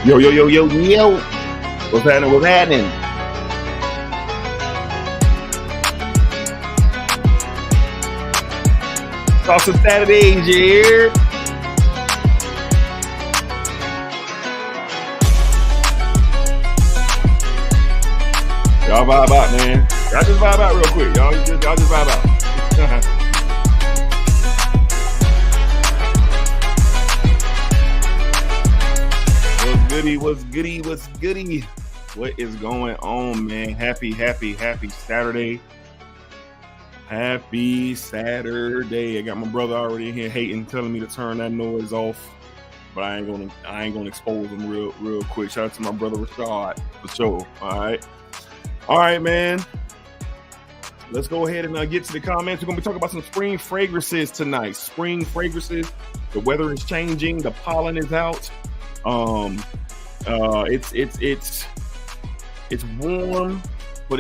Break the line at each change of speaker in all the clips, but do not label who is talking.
Yo. What's happening? Salsa DEDRICKHJR. Y'all vibe out, man. Y'all just vibe out real quick. Y'all just vibe out. What's goody? What is going on, man? Happy Saturday. Happy Saturday. I got my brother already in here hating, telling me to turn that noise off. But I ain't gonna expose him real quick. Shout out to my brother Rashad for sure. All right, man. Let's go ahead and get to the comments. We're gonna be talking about some spring fragrances tonight. Spring fragrances. The weather is changing. The pollen is out. It's warm, but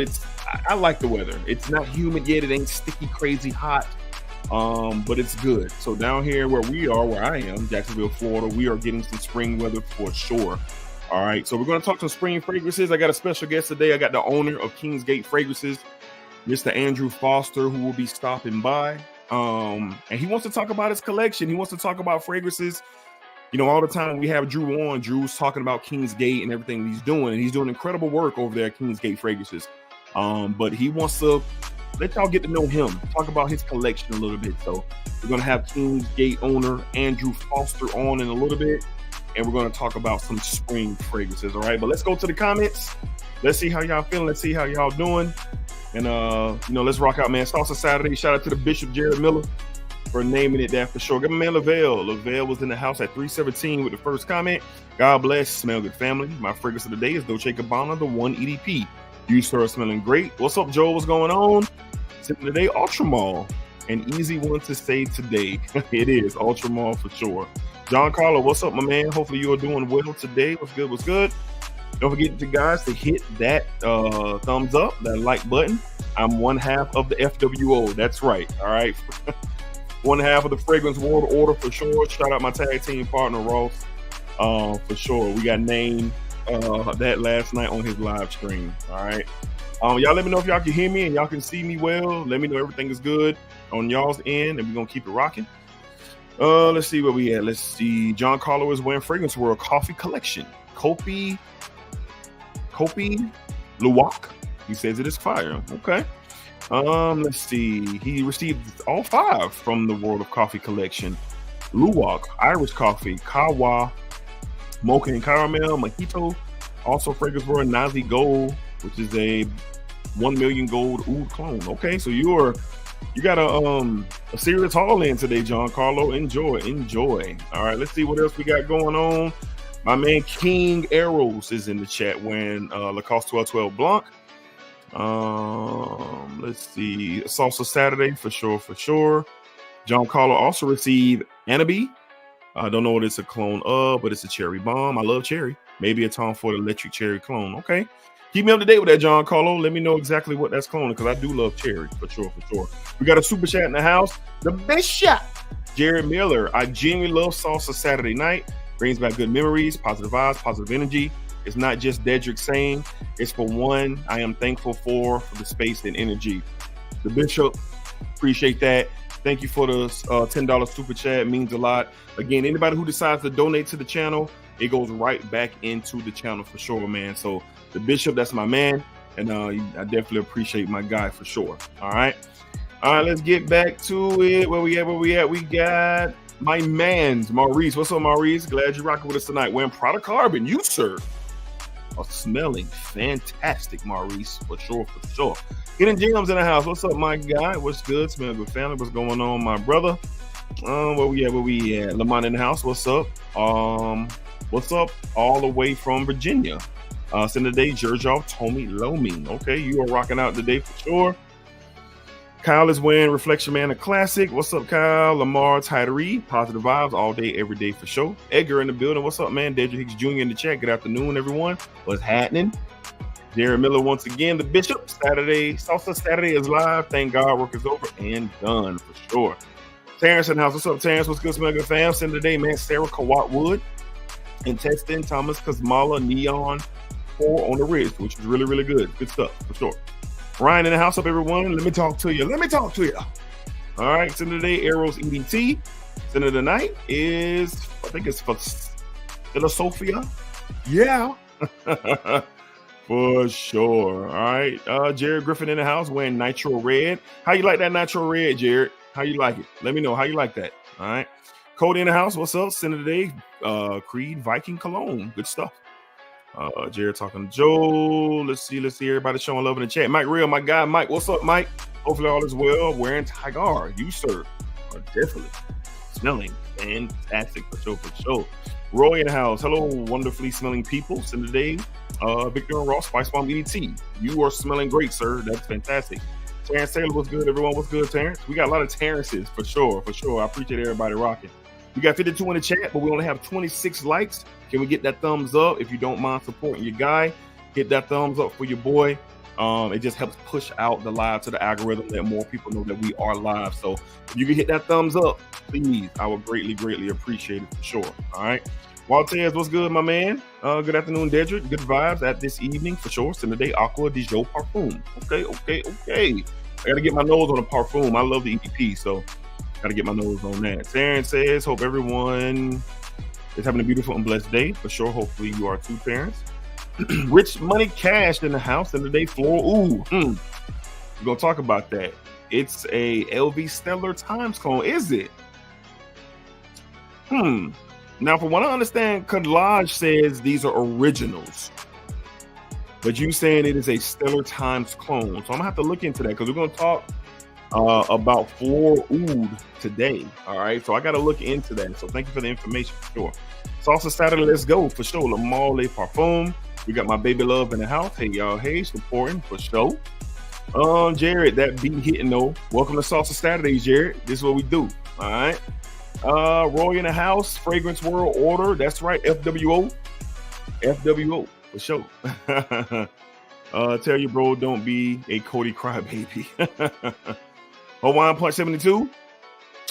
I like the weather. It's not humid yet. It ain't sticky, crazy hot. But it's good. So down here where I am, Jacksonville, Florida, we are getting some spring weather for sure. All right. So we're going to talk some spring fragrances. I got a special guest today. I got the owner of Kingsgate Fragrances, Mr. Andrew Foster, who will be stopping by. And he wants to talk about his collection. He wants to talk about fragrances. You know, all the time we have Drew on. Drew's talking about Kingsgate and everything he's doing. And he's doing incredible work over there at Kingsgate Fragrances. But he wants to let y'all get to know him, talk about his collection a little bit. So we're going to have Kingsgate owner Andrew Foster on in a little bit. And we're going to talk about some spring fragrances. All right. But let's go to the comments. Let's see how y'all feeling. Let's see how y'all doing. And, let's rock out, man. Salsa Saturday. Shout out to the Bishop Jared Miller for naming it that for sure. Give my man Lavelle. Lavelle was in the house at 317 with the first comment. God bless. Smell good, family. My fragrance of the day is Dolce & Gabbana, the 1 EDP. You start smelling great. What's up, Joe? What's going on? Sipping today, Ultramall. An easy one to say today. It is Ultramall for sure. John Carlo, what's up, my man? Hopefully you are doing well today. What's good? Don't forget, you guys, to hit that thumbs up, that like button. I'm one half of the FWO. That's right. All right. One half of the Fragrance World Order for sure. Shout out my tag team partner, Ross. For sure. We got named that last night on his live stream. All right. Y'all let me know if y'all can hear me and y'all can see me well. Let me know everything is good on y'all's end, and we're gonna keep it rocking. Let's see where we at. Let's see. John Carlo is wearing Fragrance World Coffee Collection. Kopi Luwak. He says it is fire. Okay. Let's see. He received all 5 from the World of Coffee Collection. Luwak, Irish Coffee, Kawa, Mocha and Caramel, Mojito. Also Fragrance World Nazi Gold, which is a 1 million gold oud clone. Okay, so you got a serious haul in today, John Carlo. Enjoy. All right, let's see what else we got going on. My man King Arrows is in the chat wearing Lacoste 1212 Blanc. Let's see. Salsa Saturday for sure. John Carlo also received Anabi. I don't know what it's a clone of, but it's a cherry bomb. I love cherry. Maybe a Tom Ford electric cherry clone. Okay. Keep me up to date with that, John Carlo. Let me know exactly what that's cloning, because I do love cherry for sure. We got a super chat in the house. The Bishop Jared Miller. I genuinely love Salsa Saturday night. Brings back good memories, positive vibes, positive energy. It's not just Dedrick saying, it's for one I am thankful for the space and energy. The Bishop, appreciate that. Thank you for the $10 super chat. It means a lot. Again, anybody who decides to donate to the channel, it goes right back into the channel for sure, man. So the Bishop, that's my man. And I definitely appreciate my guy for sure. All right, let's get back to it. Where we at? We got my man's Maurice. What's up, Maurice? Glad you're rocking with us tonight. Wearing Product Carbon. You, sir, are smelling fantastic, Maurice, for sure. Hidden Gems in the house. What's up, my guy? What's good? Smell good, family. What's going on, my brother? Where we at? Lamont in the house. What's up? What's up? All the way from Virginia. Send today, Georgia, Tommy Lomi. Okay, you are rocking out today for sure. Kyle is wearing Reflection Man, a classic. What's up, Kyle? Lamar Tyderee, positive vibes all day, every day for sure. Edgar in the building. What's up, man? Dedrick Hicks Jr. in the chat. Good afternoon, everyone. What's happening? Jared Miller once again. The Bishop. Salsa Saturday is live. Thank God work is over and done for sure. Terrence in the house. What's up, Terrence? What's good, smell good, fam? Send today, man. Sarah Kawat Wood. Intestine, Thomas, Kazmala, Neon, 4 on the wrist, which is really, really good. Good stuff, for sure. Ryan in the house up, everyone. Let me talk to you. All right, Center today, Arrows EDT. Center tonight is, I think it's for Philosophia. Yeah. For sure. All right. Jared Griffin in the house wearing Nitro Red. How you like that Nitro Red, Jared? How you like it? Let me know how you like that. All right. Cody in the house. What's up? Center today, Creed Viking Cologne. Good stuff. Jared talking to Joe. Let's see everybody showing love in the chat. Mike Real, my guy. Mike, what's up, Mike? Hopefully all is well. Wearing Tiger. You, sir, are definitely smelling fantastic for sure. Roy in the house. Hello, wonderfully smelling people. So today, Victor and Ross, Spice Bomb EDT. You are smelling great, sir. That's fantastic. Terrence Taylor, what's good, everyone? What's good, Terrence? We got a lot of Terrences for sure. I appreciate everybody rocking. We got 52 in the chat, but we only have 26 likes. Can we get that thumbs up? If you don't mind supporting your guy, hit that thumbs up for your boy. It just helps push out the live to the algorithm, let more people know that we are live. So if you can hit that thumbs up, please, I would greatly appreciate it for sure. All right. Waltez, what's good, my man? Good afternoon, Dedrick. Good vibes at this evening for sure. So today, Aqua di Joe Parfum. Okay. I got to get my nose on the parfum. I love the EDP, so got to get my nose on that. Taryn says, hope everyone is having a beautiful and blessed day for sure. Hopefully you are too, parents. Rich Money Cash in the house and today floor. We're gonna talk about that. It's a LV Stellar Times clone, is it? Now, from what I understand, Collage says these are originals, but you saying it is a Stellar Times clone. So I'm gonna have to look into that because we're gonna talk about Floor Oud today. All right, so I got to look into that. So thank you for the information for sure. Salsa Saturday, let's go for sure. Le Male Parfum. We got my baby love in the house. Hey y'all, hey, supporting for sure. Jared, that beat hitting though. Welcome to Salsa Saturdays, Jared. This is what we do. All right. Roy in the house. Fragrance World Order. That's right. FWO for sure. Tell you, bro, don't be a Cody crybaby. Hawaiian Punch 72.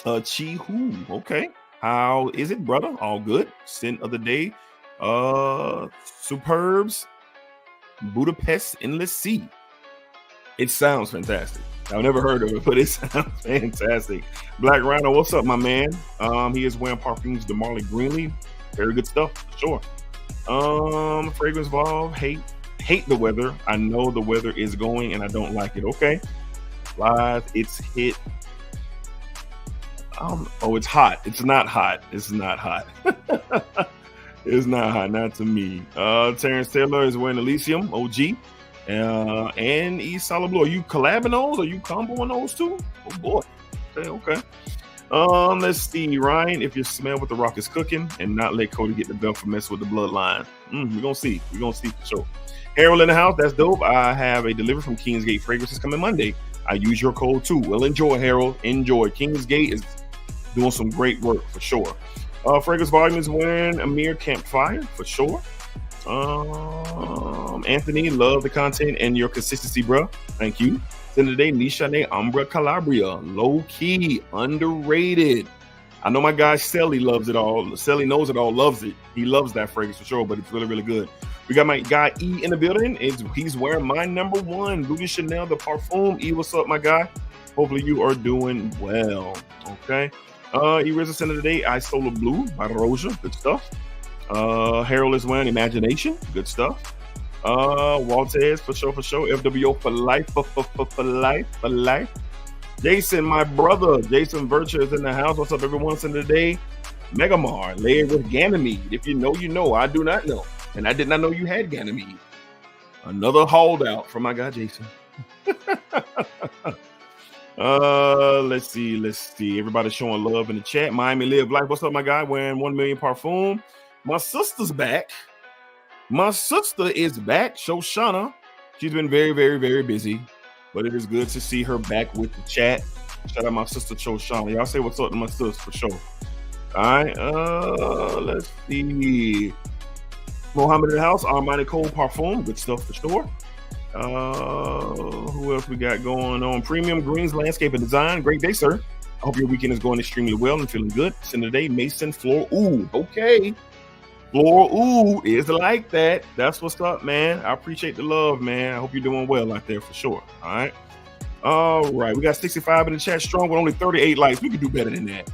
Chi Hu. Okay. How is it, brother? All good. Scent of the day. Superbs. Budapest Endless Sea. It sounds fantastic. I've never heard of it, but it sounds fantastic. Black Rhino, what's up, my man? He is wearing Parfums de Marley Greenlee. Very good stuff, for sure. Fragrance Valve, hate the weather. I know the weather is going and I don't like it. Okay. Live, it's hit. It's hot. It's not hot. It's not hot. It's not hot, not to me. Terrence Taylor is wearing Elysium OG. And East Solid Blue. Are you collabing those? Are you comboing those too? Oh boy. Okay. Let's see, Ryan. If you smell what the rock is cooking, and not let Cody get the belt for messing with the bloodline. We're gonna see. We're gonna see for sure. Harold in the house. That's dope. I have a delivery from Kingsgate Fragrances coming Monday. I use your code too. Well, enjoy, Harold. Enjoy. Kingsgate is doing some great work for sure. Fragrance Volume is wearing Amir Campfire for sure. Anthony, love the content and your consistency, bro. Thank you. Then today, Nishane Umbra Calabria, low key, underrated. I know my guy Selly loves it all. Selly knows it all, loves it. He loves that fragrance for sure, but it's really, really good. We got my guy E in the building. He's wearing my number one, Louis Chanel, the Parfum. E, what's up, my guy? Hopefully you are doing well. Okay. E-Rizza Center today, I Solar Blue by Roja. Good stuff. Harold is wearing Imagination. Good stuff. Waltez for sure. FWO for life, for life. Jason, my brother, Jason Virtue is in the house. What's up, everyone? Center today, Megamar, layered with Ganymede. If you know, you know. I do not know. And I did not know you had Ganymede. Another holdout from my guy, Jason. Let's see. Everybody showing love in the chat. Miami Live Life. What's up, my guy? Wearing 1 million Parfum. My sister's back. My sister is back. Shoshana. She's been very, very, very busy, but it is good to see her back with the chat. Shout out my sister Shoshana. Y'all say what's up to my sister for sure. All right. Let's see. Mohammed in the house. Armani Cold Parfum. Good stuff for sure. Who else we got going on? Premium Greens Landscape and Design. Great day, sir. I hope your weekend is going extremely well and feeling good. Send today, Mason Floor. Ooh, okay. Floral oud is like that. That's what's up, man. I appreciate the love, man. I hope you're doing well out there for sure. All right. All right. We got 65 in the chat strong with only 38 likes. We could do better than that.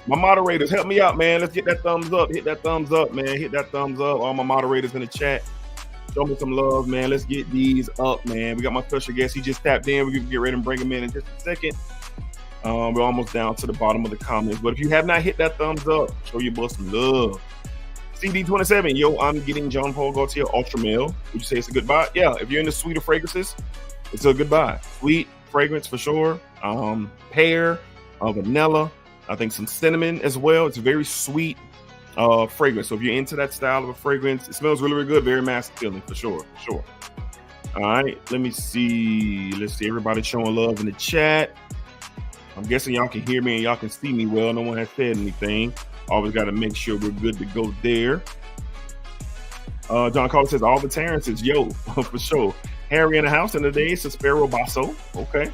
My moderators, help me out, man. Let's get that thumbs up. Hit that thumbs up, man. Hit that thumbs up. All my moderators in the chat, show me some love, man. Let's get these up, man. We got my special guest. He just tapped in. We're going to get ready and bring him in just a second. We're almost down to the bottom of the comments. But if you have not hit that thumbs up, show your boy some love. CD27, yo, I'm getting John Paul Gaultier Ultra Male. Would you say it's a goodbye? Yeah, if you're into sweeter fragrances, it's a goodbye. Sweet fragrance for sure. Pear, vanilla. I think some cinnamon as well. It's a very sweet fragrance. So if you're into that style of a fragrance, it smells really, really good. Very masculine for sure. For sure. All right. Let me see. Let's see. Everybody showing love in the chat. I'm guessing y'all can hear me and y'all can see me well. No one has said anything. Always got to make sure we're good to go there. John Carter says, all the Terrences, yo, for sure. Harry in the house, and today it's a Sparrow Basso. Okay.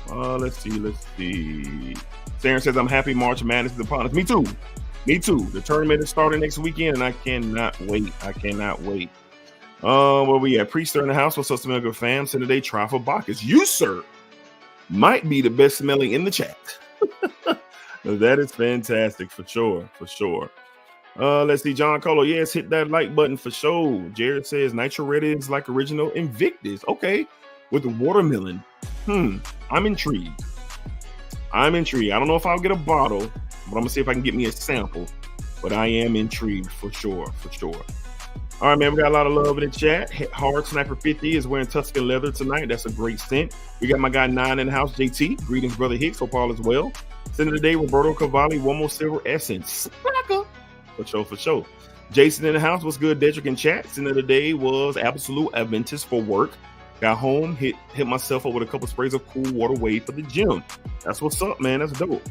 Let's see. Sarah says, I'm happy March Madness is upon us. Me too. The tournament is starting next weekend, and I cannot wait. Where we at? Priester in the house. What's up, Smelger fam? So today, Trifle Bacchus. You, sir, might be the best smelling in the chat. That is fantastic for sure. Let's see. John Colo. Yes, hit that like button for sure. Jared says, Nitro Red is like original Invictus. Okay. With the watermelon. I'm intrigued. I don't know if I'll get a bottle, but I'm gonna see if I can get me a sample. But I am intrigued for sure. All right, man, we got a lot of love in the chat. Hard Sniper 50 is wearing Tuscan leather tonight. That's a great scent. We got my guy 9 in the house, JT. Greetings, brother Hicks. Hope all is well. Scent of the day, Roberto Cavalli, one more silver essence. For sure. Jason in the house. What's good, Dedrick in chat? Scent of the day was Absolute Adventist for work. Got home, hit myself up with a couple sprays of cool water wave for the gym. That's what's up, man. That's dope.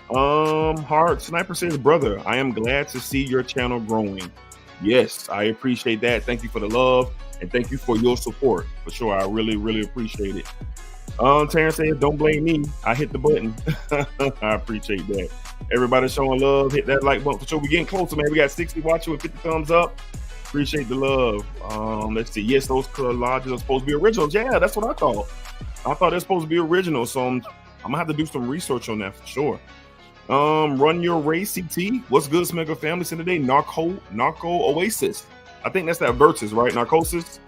Hard Sniper says, brother, I am glad to see your channel growing. Yes, I appreciate that. Thank you for the love and thank you for your support. For sure, I really, really appreciate it. Terrence says, don't blame me. I hit the button. I appreciate that. Everybody showing love. Hit that like button for sure. We're getting closer, man. We got 60 watching with 50 thumbs up. Appreciate the love. Let's see. Yes, those collages are supposed to be original. Yeah, that's what I thought. I thought they're supposed to be original. So I'm gonna have to do some research on that for sure. Run your race, CT. What's good, Smegger family? Today, Narco Oasis. I think that's that Versus, right? Narcosis.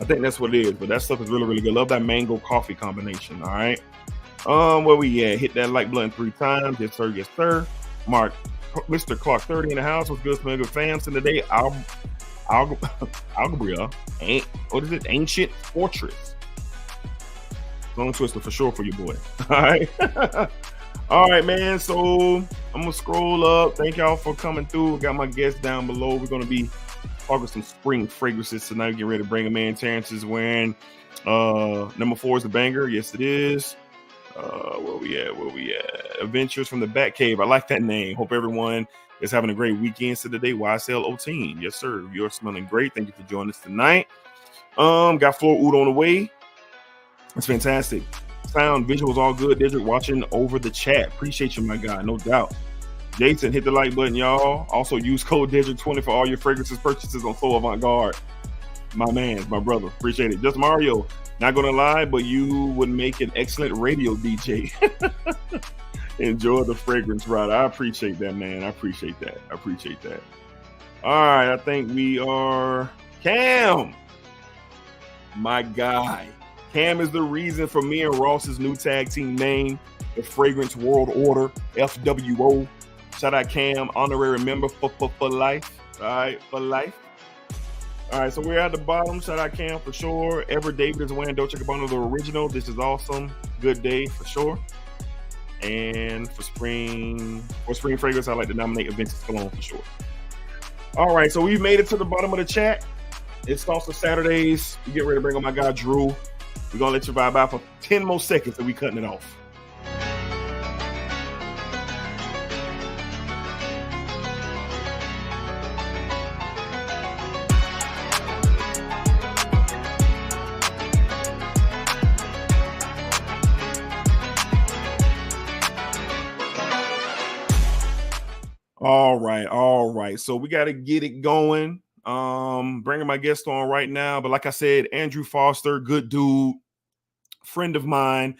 I think that's what it is. But that stuff is really, really good. Love that mango coffee combination. All right. Where we at? Hit that like button 3 times. Yes, sir. Yes, sir. Mark. Mr. Clark 30 in the house. What's good, Smegger fans? Today, Algebria. What is it? Ancient Fortress. Long twister for sure for your boy. All right. All right, man. So I'm gonna scroll up. Thank y'all for coming through. We got my guests down below. We're gonna be talking some spring fragrances tonight. Get ready to bring them in. Terrence is wearing number 4 is the banger. Yes, it is. Where we at? Adventures from the Batcave. I like that name. Hope everyone is having a great weekend. So today, YSL Oteen. Yes, sir. You're smelling great. Thank you for joining us tonight. Got Floor Oud on the way. It's fantastic. Sound, visuals, all good. Dedrick watching over the chat. Appreciate you, my guy. No doubt. Jason, hit the like button, y'all. Also, use code Dedrick20 for all your fragrances purchases on So Avant Garde. My man, my brother. Appreciate it. Just Mario. Not gonna lie, but you would make an excellent radio DJ. Enjoy the fragrance ride. I appreciate that, man. I appreciate that. All right, I think we are Cam. My guy. Cam is the reason for me and Ross's new tag team name, the Fragrance World Order, FWO. Shout out Cam, honorary member for life. All right, for life. All right, so we're at the bottom. Shout out Cam for sure. Ever David is wearing Dolce & Gabbana, the original. This is awesome. Good day for sure. And for spring fragrance, I like to nominate Adventist Cologne for sure. All right, so we've made it to the bottom of the chat. It's also Saturdays. We get ready to bring on my guy Drew. We're gonna let you vibe out for 10 more seconds and we cutting it off. All right. So we got to get it going. Bringing my guest on right now, but like I said, Andrew Foster, good dude, friend of mine,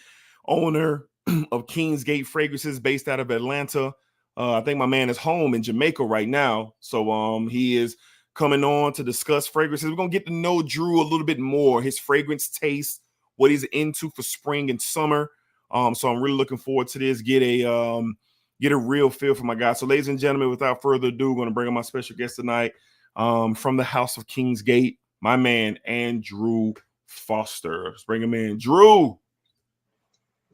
owner of Kingsgate Fragrances, based out of Atlanta. I think my man is home in Jamaica right now, so he is coming on to discuss fragrances. We're gonna get to know Drew a little bit more, his fragrance taste, what he's into for spring and summer. So I'm really looking forward to this. Get a real feel for my guy. So, ladies and gentlemen, without further ado, I'm going to bring on my special guest tonight from the House of Kingsgate, my man, Andrew Foster. Let's bring him in. Drew.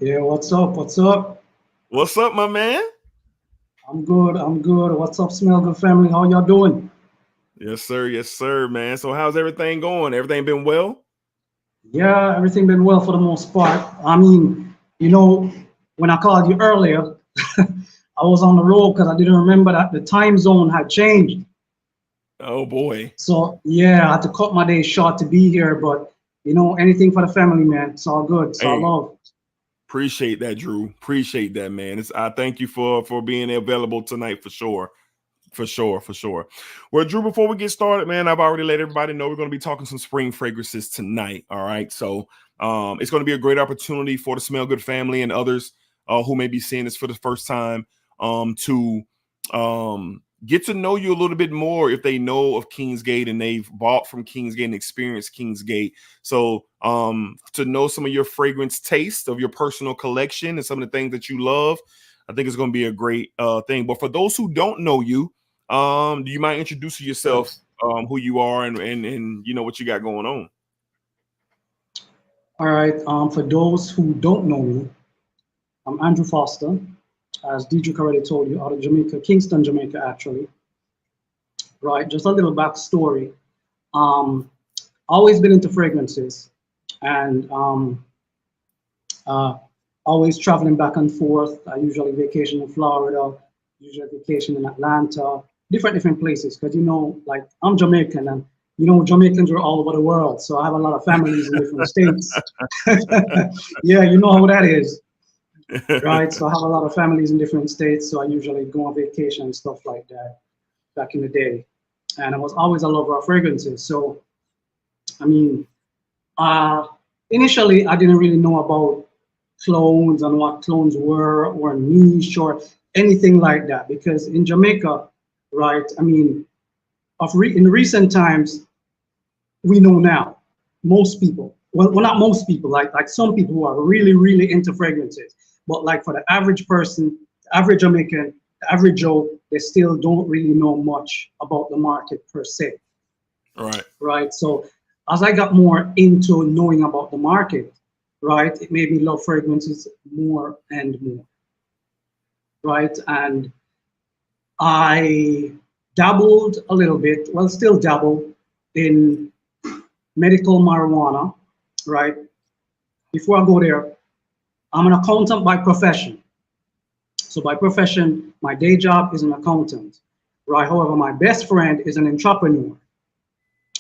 Yeah, what's up? What's up?
What's up, my man?
I'm good. What's up, Smell Good family? How y'all doing?
Yes, sir, man. So how's everything going? Everything been well?
Yeah, everything been well for the most part. I mean, you know, when I called you earlier, I was on the road because I didn't remember that the time zone had changed.
Oh, boy.
So, yeah, I had to cut my day short to be here. But, you know, anything for the family, man. It's all good. It's all love.
Appreciate that, Drew. Appreciate that, man. I thank you for being available tonight for sure. For sure. Well, Drew, before we get started, man, I've already let everybody know we're going to be talking some spring fragrances tonight. All right. So it's going to be a great opportunity for the Smell Good family and others who may be seeing this for the first time to get to know you a little bit more if they know of Kingsgate and they've bought from Kingsgate and experienced Kingsgate. So to know some of your fragrance taste of your personal collection and some of the things that you love, I think it's going to be a great thing. But for those who don't know you, do you mind introducing yourself, who you are and you know what you got going on?
All right. For those who don't know me, I'm Andrew Foster, as Dedrick already told you, out of Jamaica, Kingston, Jamaica, actually. Right. Just a little backstory. Always been into fragrances and always traveling back and forth. I usually vacation in Florida, usually vacation in Atlanta, different places. Because, you know, like I'm Jamaican and, you know, Jamaicans are all over the world. So I have a lot of families in different states. Yeah, you know how that is. Right. So I have a lot of families in different states. So I usually go on vacation and stuff like that back in the day. And I was always a lover of fragrances. So, I mean, initially I didn't really know about clones and what clones were or niche or anything like that, because in Jamaica, right, I mean, in recent times, we know now, most people, well not most people, like some people who are really into fragrances, but like for the average person, the average Jamaican, the average Joe, they still don't really know much about the market per se. Right. So as I got more into knowing about the market, right, it made me love fragrances more and more. Right. And I dabbled a little bit, well, still dabble in medical marijuana. Right. Before I go there, I'm an accountant by profession. So by profession, my day job is an accountant. Right. However, my best friend is an entrepreneur.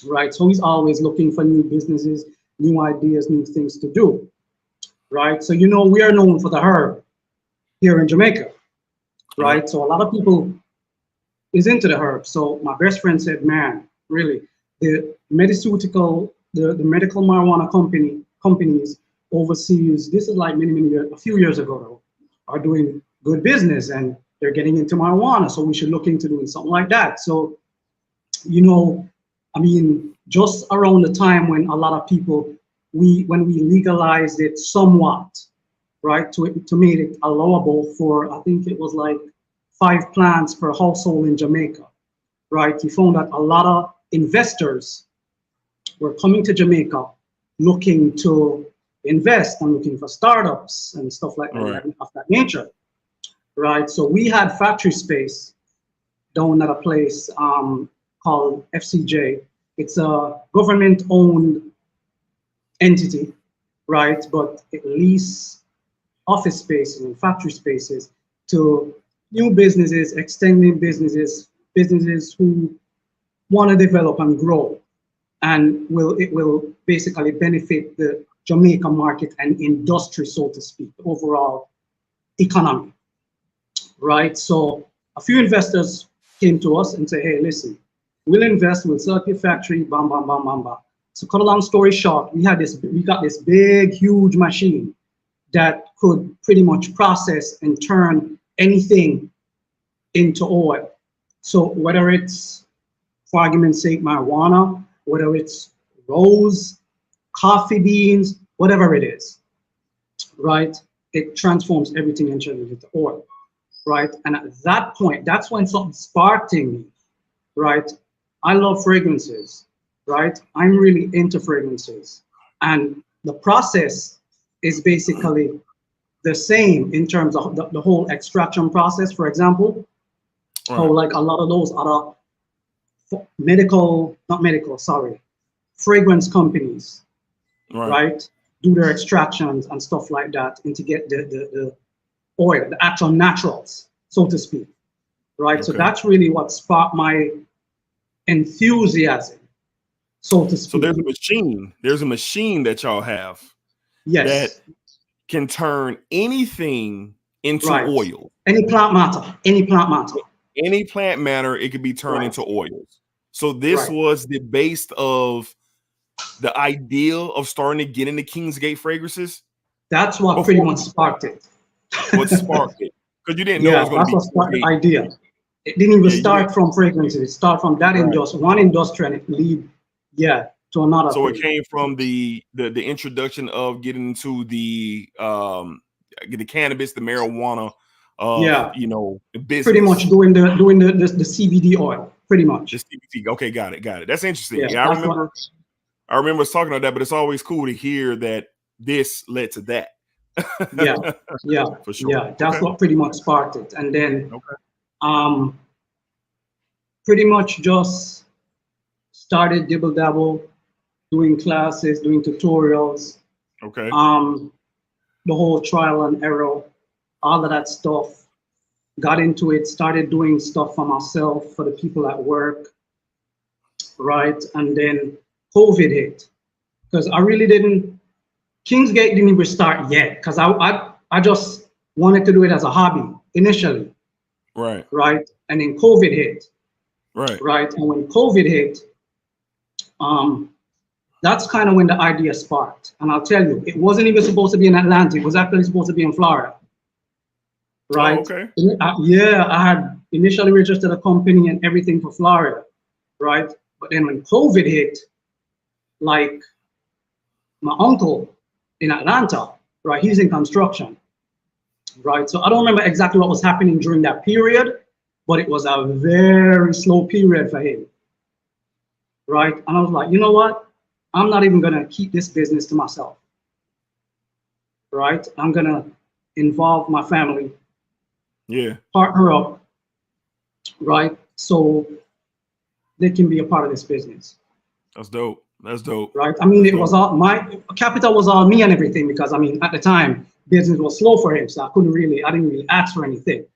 Right. So he's always looking for new businesses, new ideas, new things to do. Right. So, you know, we are known for the herb here in Jamaica. Right. So a lot of people is into the herb. So my best friend said, man, really, the medical marijuana companies overseas, this is like many years, a few years ago though, are doing good business and they're getting into marijuana. So we should look into doing something like that. So, you know, I mean, just around the time when a lot of people, when we legalized it somewhat, right, to make it allowable for, I think it was like 5 plants per household in Jamaica, right? You found that a lot of investors were coming to Jamaica looking to invest and looking for startups and stuff like that, of that nature, right? So we had factory space down at a place called FCJ. It's a government-owned entity, right? But it leases office spaces and factory spaces to new businesses, extending businesses who want to develop and grow, and it will basically benefit the Jamaica market and industry, so to speak, the overall economy, right? So a few investors came to us and said, hey, listen, we'll invest, we'll set up your factory, bam, bam, bam, bam, bam. So cut a long story short, we got this big, huge machine that could pretty much process and turn anything into oil. So whether it's, for argument's sake, marijuana, whether it's rose, coffee beans, whatever it is, right? It transforms everything into oil, right? And at that point, that's when something sparked in me, right? I love fragrances, right? I'm really into fragrances. And the process is basically the same in terms of the whole extraction process, for example. Right. So like a lot of those other fragrance companies, right? Do their extractions and stuff like that, and to get the oil, the actual naturals, so to speak, right? Okay. So that's really what sparked my enthusiasm, so to speak.
So there's a machine that y'all have,
yes,
that can turn anything into oil.
Any plant matter, any plant matter,
it could be turned into oils. So this was the base of the ideal of starting to get into Kingsgate fragrances.
That's what pretty much sparked it.
What sparked it? Because you didn't know it was going to be.
That's what sparked the idea. It didn't even start from fragrances. It started from that one industry, and it lead, to another.
So it came from the introduction of getting into the cannabis, the marijuana, business.
Pretty much doing the CBD oil, pretty much.
The CBD. Okay, got it. That's interesting. Yeah, I remember us talking about that, but it's always cool to hear that this led to that.
For sure. Yeah, that's what pretty much sparked it. And then pretty much just started dibble-dabble, doing classes, doing tutorials.
Okay.
The whole trial and error, all of that stuff. Got into it, started doing stuff for myself, for the people at work, right? And then COVID hit, because I really didn't, Kingsgate didn't even start yet, because I just wanted to do it as a hobby initially.
Right.
And then COVID hit.
Right.
And when COVID hit, that's kind of when the idea sparked. And I'll tell you, it wasn't even supposed to be in Atlanta. It was actually supposed to be in Florida. Right.
Oh, okay.
I had initially registered a company and everything for Florida. Right. But then when COVID hit, like my uncle in Atlanta, right, he's in construction. Right. So I don't remember exactly what was happening during that period, but it was a very slow period for him. Right. And I was like, you know what? I'm not even going to keep this business to myself. Right. I'm going to involve my family.
Yeah.
Partner up. Right. So they can be a part of this business.
That's dope.
Right. I mean, it was all my capital was all me and everything, because I mean, at the time, business was slow for him. So I didn't really ask for anything.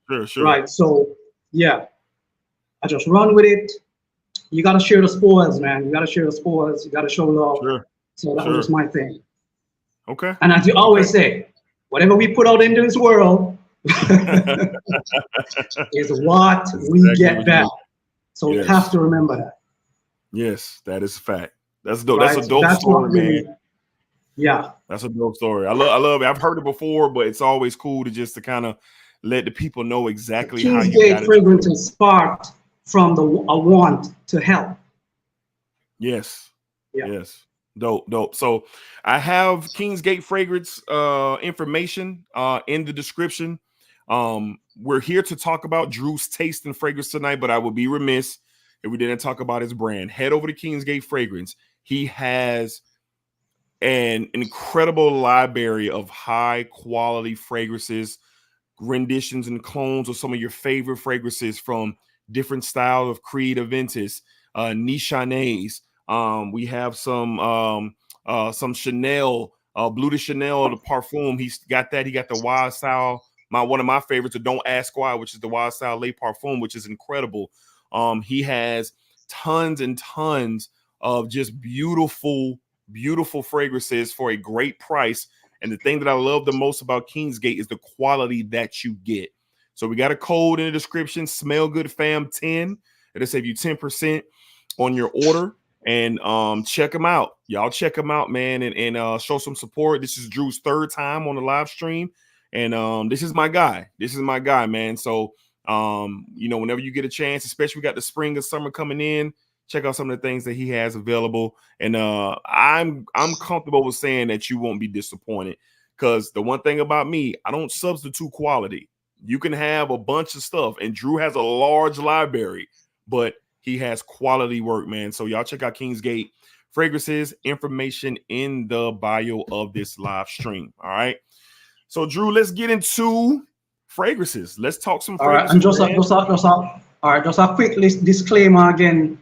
Sure.
Right. So yeah, I just run with it. You got to share the spoils, man. You got to share the spoils. You got to show love.
Sure.
So that was just my thing.
Okay.
And as you always say, whatever we put out into this world is what we get back. So you have to remember that.
Yes, that is a fact. That's dope. Right? That's a dope story, man.
Yeah.
That's a dope story. I love it. I've heard it before, but it's always cool to kind of let the people know exactly how you got it.
Kingsgate Fragrances sparked from a want to help.
Yes. Yeah. Yes. Dope. So I have Kingsgate Fragrance information in the description. We're here to talk about Drew's taste and fragrance tonight, but I would be remiss if we didn't talk about his brand. Head over to Kingsgate Fragrance. He has an incredible library of high quality fragrances, renditions and clones of some of your favorite fragrances from different styles of Creed Aventus, Nichonnaise. We have some Chanel, Bleu de Chanel, the parfum. He's got that. He got the Wild Style, one of my favorites, the Don't Ask Why, which is the Wild Style Le Parfum, which is incredible. He has tons and tons of just beautiful fragrances for a great price. And the thing that I love the most about Kingsgate is the quality that you get. So we got a code in the description, Smell Good Fam 10. It'll save you 10% on your order. And check them out. Y'all check them out, man, and show some support. This is Drew's 3rd time on the live stream. And this is my guy. This is my guy, man. So you know, whenever you get a chance, especially we got the spring and summer coming in, check out some of the things that he has available. And I'm comfortable with saying that you won't be disappointed, because the one thing about me, I don't substitute quality. You can have a bunch of stuff, and Drew has a large library, but he has quality work, man. So y'all check out Kingsgate Fragrances. Information in the bio of this live stream. All right. So Drew, let's get into fragrances. Let's talk some fragrances.
All right, just a quick disclaimer again.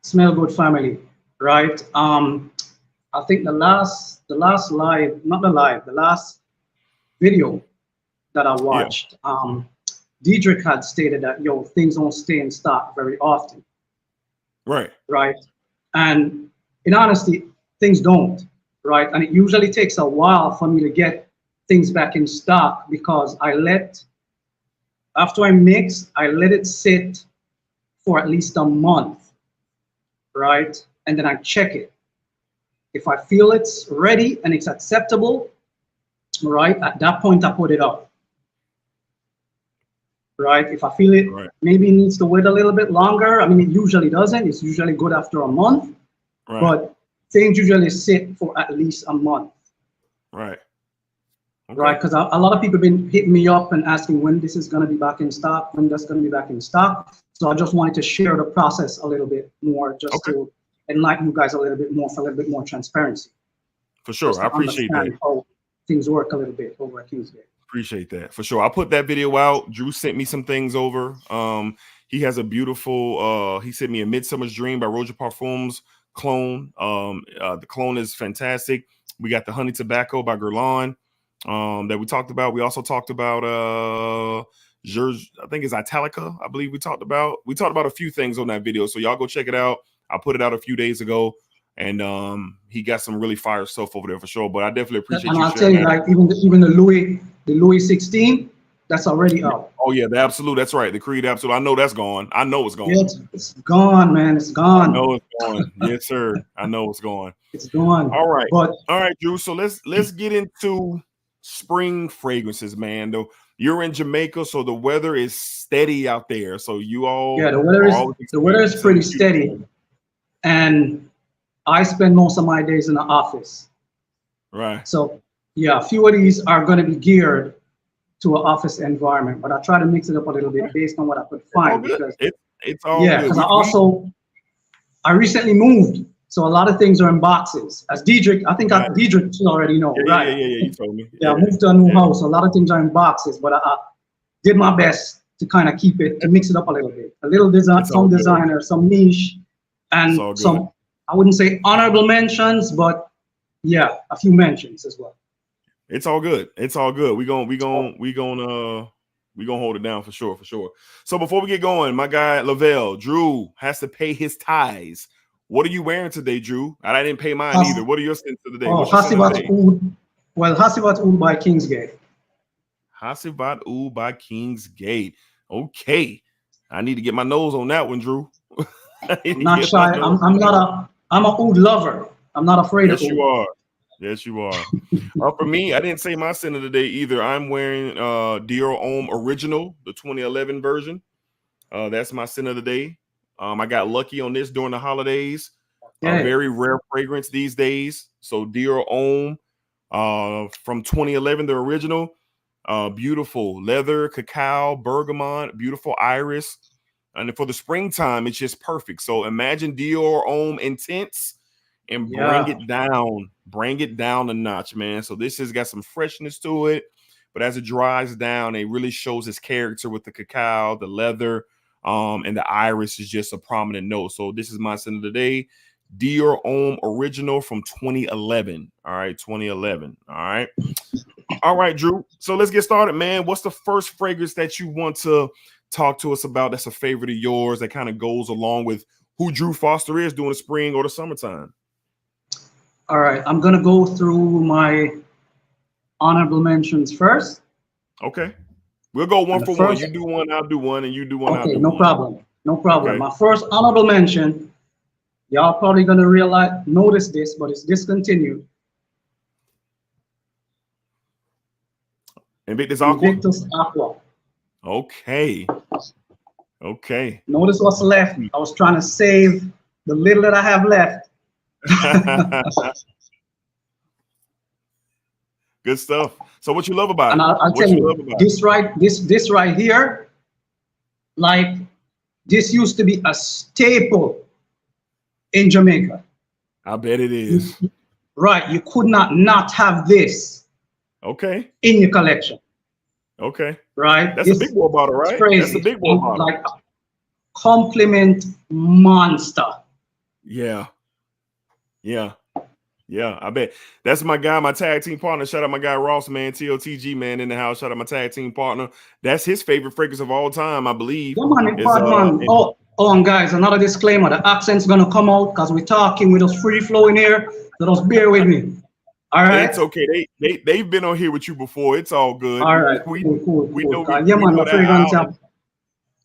Smell Good family, right? I think the last video that I watched, Dedrick had stated that things don't stay in stock very often. Right. And in honesty, things don't, right? And it usually takes a while for me to get things back in stock, because after I mix, I let it sit for at least a month, right? And then I check it. If I feel it's ready and it's acceptable, right, at that point I put it up. Right? If I feel it maybe it needs to wait a little bit longer. I mean, it usually doesn't. It's usually good after a month. But things usually sit for at least a month. Right, because a lot of people have been hitting me up and asking when this is going to be back in stock, when that's going to be back in stock. So I just wanted to share the process a little bit more, just to enlighten you guys a little bit more, for a little bit more transparency.
For sure. I appreciate that.
How things work a little bit over at Kingsgate.
Appreciate that. For sure. I'll put that video out. Drew sent me some things over. He has a beautiful, he sent me a Midsummer's Dream by Roger Parfums clone. The clone is fantastic. We got the Honey Tobacco by Guerlain that we talked about. We also talked about I think it's Italica, I believe we talked about a few things on that video. So y'all go check it out. I put it out a few days ago, and he got some really fire stuff over there for sure. But I definitely appreciate
and
you.
I'll tell you, like even the Louis 16, that's already out.
Oh yeah, the Absolute. That's right. The Creed Absolute. I know that's gone. I know it's gone.
Yeah, it's gone, man. It's gone.
I know it's gone. Yes, sir. I know it's gone.
It's gone.
All right.
But
all right, Drew. So let's get into spring fragrances, man. Though you're in Jamaica, so the weather is steady out there. So you all
the weather is pretty steady, and I spend most of my days in the office. Right. So yeah, a few of these are going to be geared to an office environment, but I try to mix it up a little bit based on what I could find. Because
it's all good.
Because I recently moved, so a lot of things are in boxes. As Dedrick, I think Dedrick should already know, right?
Yeah, you told me.
I moved to a new house. So a lot of things are in boxes, but I did my best to kind of keep it, to mix it up a little bit. A little design, some designer, some niche, and some, I wouldn't say honorable mentions, but yeah, a few mentions as well.
It's all good. It's all good. We gonna hold it down for sure. So before we get going, my guy Lavelle, Drew has to pay his tithes. What are you wearing today, Drew? I didn't pay mine either. What are your scents of the day?
Hasibat Oud by Kingsgate.
Hasibat Oud by Kingsgate. Okay, I need to get my nose on that one, Drew.
Not shy. I'm a oud lover. I'm not afraid of oud.
Yes, you are. For me, I didn't say my scent of the day either. I'm wearing Dior Homme Original, the 2011 version. That's my scent of the day. I got lucky on this during the holidays. Very rare fragrance these days. So Dior Homme from 2011, the original. Beautiful leather, cacao, bergamot, beautiful iris. And for the springtime, it's just perfect. So imagine Dior Homme Intense and bring it down a notch, man. So this has got some freshness to it, but as it dries down, it really shows its character with the cacao, the leather, and the iris is just a prominent note. So this is my scent of the day, Dior Homme Original from 2011. All right, 2011. All right, Drew. So let's get started, man. What's the first fragrance that you want to talk to us about that's a favorite of yours that kind of goes along with who Drew Foster is during the spring or the summertime?
All right, I'm going to go through my honorable mentions first.
Okay. We'll go one
And the
for one.
first,
You do one, I'll do one, and you do one, I'll
okay,
do
no
one.
problem. No problem.
Okay.
My first honorable mention, y'all probably gonna notice this, but it's discontinued.
Invictus Aqua?
Invictus Aqua.
Okay. Okay.
Notice what's left. I was trying to save the little that I have left.
Good stuff. So what you love about
And
it?
I'll tell you, this right here, like, this used to be a staple in Jamaica.
I bet it is.
Right, you could not have this.
Okay.
In your collection.
Okay.
Right.
That's a big boy bottle, right?
Crazy.
That's a big boy bottle.
Like compliment monster.
Yeah. Yeah. Yeah, I bet. That's my guy, my tag team partner. Shout out my guy Ross, man. TOTG, man, in the house. Shout out my tag team partner. That's his favorite fragrance of all time, I believe.
Come on, man. And guys, another disclaimer. The accent's going to come out because we're talking with us free flowing here. So just bear with me. All right.
It's okay. They've been on here with you before. It's all good.
All right.
We
cool.
know.
Yeah, man. I fragrance have.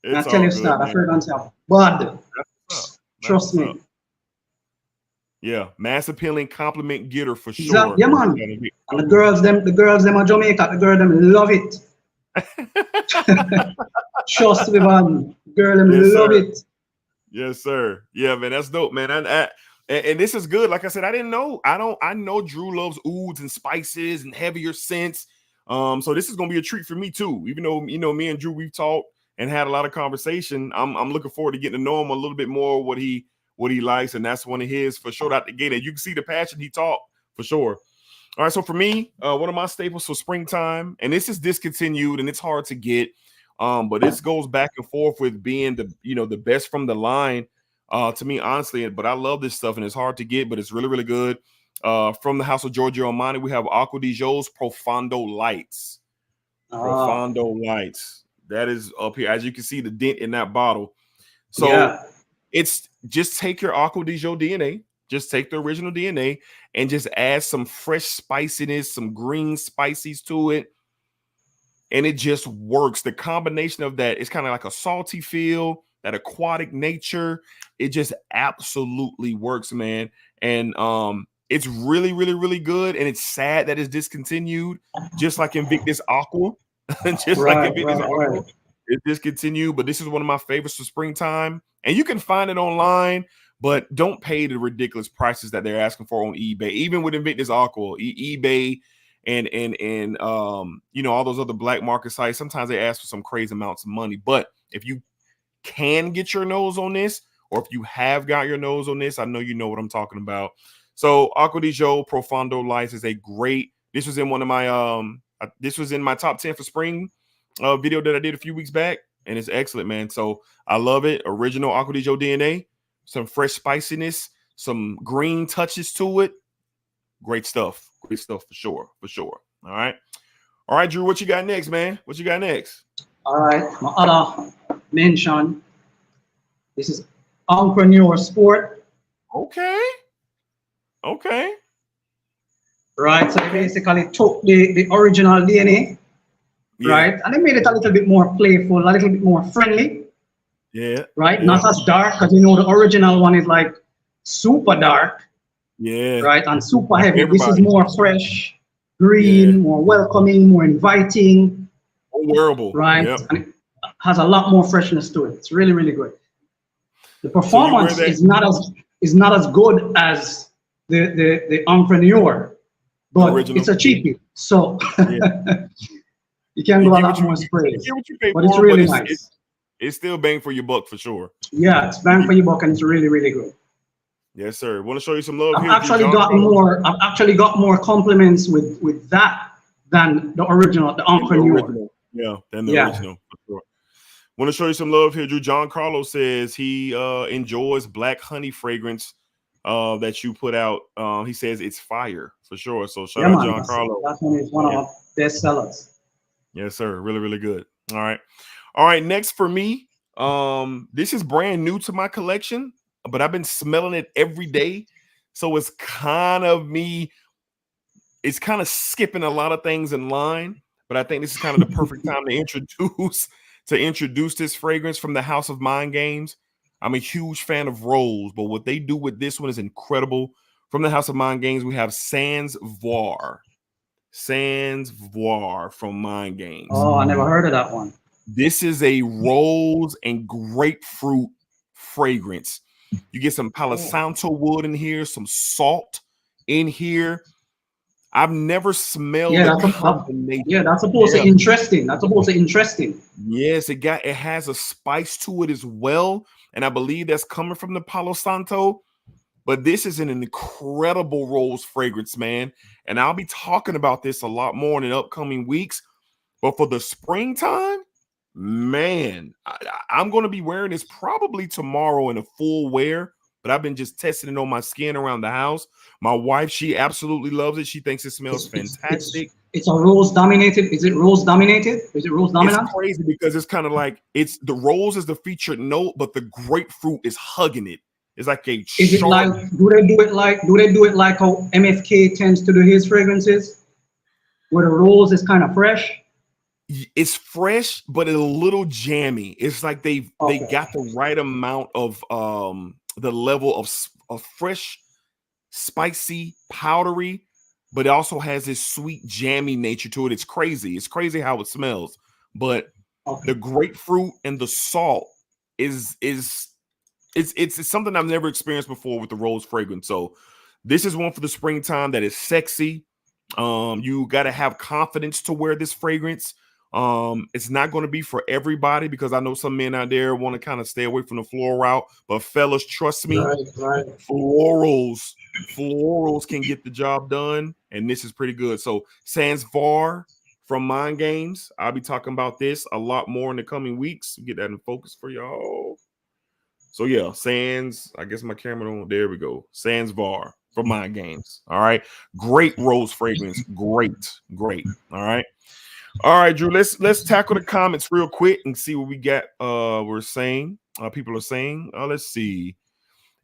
I
tell you that. I fragrance have. But trust me.
Yeah, mass appealing compliment getter for sure.
Exactly. Yeah, man. And the girls them are Jamaica. The girls them love it. Trust me, man. Girl them love it.
Yes, sir. Yeah, man, that's dope, man. And this is good. Like I said, I didn't know. I know Drew loves ouds and spices and heavier scents. So this is gonna be a treat for me too. Even though me and Drew, we've talked and had a lot of conversation. I'm looking forward to getting to know him a little bit more, what he likes, and that's one of his for sure out the gate. And you can see the passion he taught for sure. All right, so for me, one of my staples for springtime, and this is discontinued and it's hard to get, but this goes back and forth with being the best from the line to me, honestly. But I love this stuff and it's hard to get, but it's really, really good. From the house of Giorgio Armani, we have Acqua di Gio's Profondo Lights. Profondo Lights. That is up here. As you can see, the dent in that bottle. So yeah. It's just take your Acqua di Gio DNA, just take the original DNA and just add some fresh spiciness, some green spices to it. And it just works. The combination of that, it's kind of like a salty feel, that aquatic nature. It just absolutely works, man. And it's really, really, really good. And it's sad that it's discontinued, just like Invictus Aqua. It's discontinued, but this is one of my favorites for springtime. And you can find it online, but don't pay the ridiculous prices that they're asking for on eBay. Even with Invictus Aqua, eBay and all those other black market sites, sometimes they ask for some crazy amounts of money. But if you can get your nose on this, or if you have got your nose on this, I know you know what I'm talking about. So Acqua di Gio Profondo Lights is a great. This was in one of my this was in my top 10 for spring video that I did a few weeks back, and it's excellent, man. So I love it. Original Acqua di Gio DNA, some fresh spiciness, some green touches to it. Great stuff. Great stuff for sure. For sure. All right, Drew, what you got next, man? What you got next?
All right, my other mention. This is Entrepreneur Sport.
Okay.
Right, so they basically took the original DNA, right, and they made it a little bit more playful, a little bit more friendly.
Yeah.
Right, not as dark, because the original one is like super dark.
Yeah.
Right, and super heavy. This is more fresh, green, more welcoming, more inviting.
More wearable.
Right, and it has a lot more freshness to it. It's really, really good. The performance is not as good as the Entrepreneur, but it's a cheapie, so you can do a lot more sprays. But it's really nice.
It's still bang for your buck for sure.
Yeah, it's bang for your buck, and it's really, really good.
Yes, sir. Want to show you some love here?
I've actually got more compliments with that than the original, the Entrepreneur.
Than the original for sure. Want to show you some love here, Drew. John Carlos says he enjoys Black Honey fragrance that you put out. He says it's fire for sure. So shout out John Carlos.
That one is one of our best sellers.
Yes, sir. Really, really good. All right. Next for me, this is brand new to my collection, but I've been smelling it every day. So it's kind of skipping a lot of things in line, but I think this is kind of the perfect time to introduce this fragrance from the House of Mind Games. I'm a huge fan of Rose, but what they do with this one is incredible. From the House of Mind Games, we have Sans Voir. Sans Voir from Mind Games.
Oh, I never heard of that one.
This is a rose and grapefruit fragrance. You get some Palo Santo wood in here, some salt in here. I've never smelled
that's supposed to interesting. That's supposed to interesting.
Yes, it has a spice to it as well, and I believe that's coming from the Palo Santo. But this is an incredible rose fragrance, man, and I'll be talking about this a lot more in the upcoming weeks. But for the springtime, man, I'm going to be wearing this probably tomorrow in a full wear. But I've been just testing it on my skin around the house. My wife, she absolutely loves it. She thinks it smells fantastic.
It's a rose dominated. Is it rose dominated? Is it rose dominant?
It's crazy because it's kind of like the rose is the featured note, but the grapefruit is hugging it. It's like a.
Is it like? Do they do it like how MFK tends to do his fragrances, where the rose is kind of fresh?
It's fresh, but it's a little jammy. It's like they got the right amount of the level of fresh, spicy, powdery, but it also has this sweet, jammy nature to it. It's crazy. It's crazy how it smells. But the grapefruit and the salt is something I've never experienced before with the rose fragrance. So this is one for the springtime that is sexy. You got to have confidence to wear this fragrance. It's not going to be for everybody because I know some men out there want to kind of stay away from the floral route, but fellas, trust me, florals can get the job done, and this is pretty good. So Sans Voir from Mind Games, I'll be talking about this a lot more in the coming weeks. Get that in focus for y'all. So yeah, Sans, I guess my camera don't, there we go. Sans Voir from Mind Games. All right, great rose fragrance, great. All right, Drew, let's tackle the comments real quick and see what we got. We're saying, people are saying, let's see.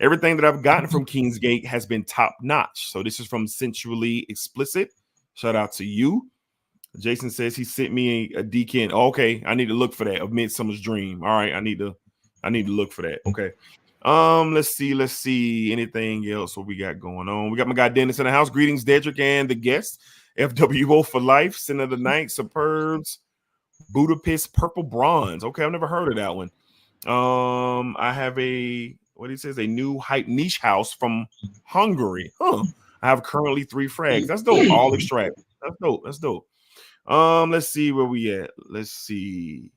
Everything that I've gotten from Kingsgate has been top notch. So this is from Sensually Explicit. Shout out to you. Jason says he sent me a Decant. Okay, I need to look for that. Of Midsummer's Dream. All right, I need to look for that. Okay. Let's see. Anything else? What we got going on? We got my guy Dennis in the house. Greetings, Dedrick and the guests. FWO for life, Sin of the Night, Superbs, Budapest, Purple Bronze. Okay, I've never heard of that one. I have a new hype niche house from Hungary. I have currently 3 frags. That's dope. All extract. That's dope. Let's see where we at. Let's see.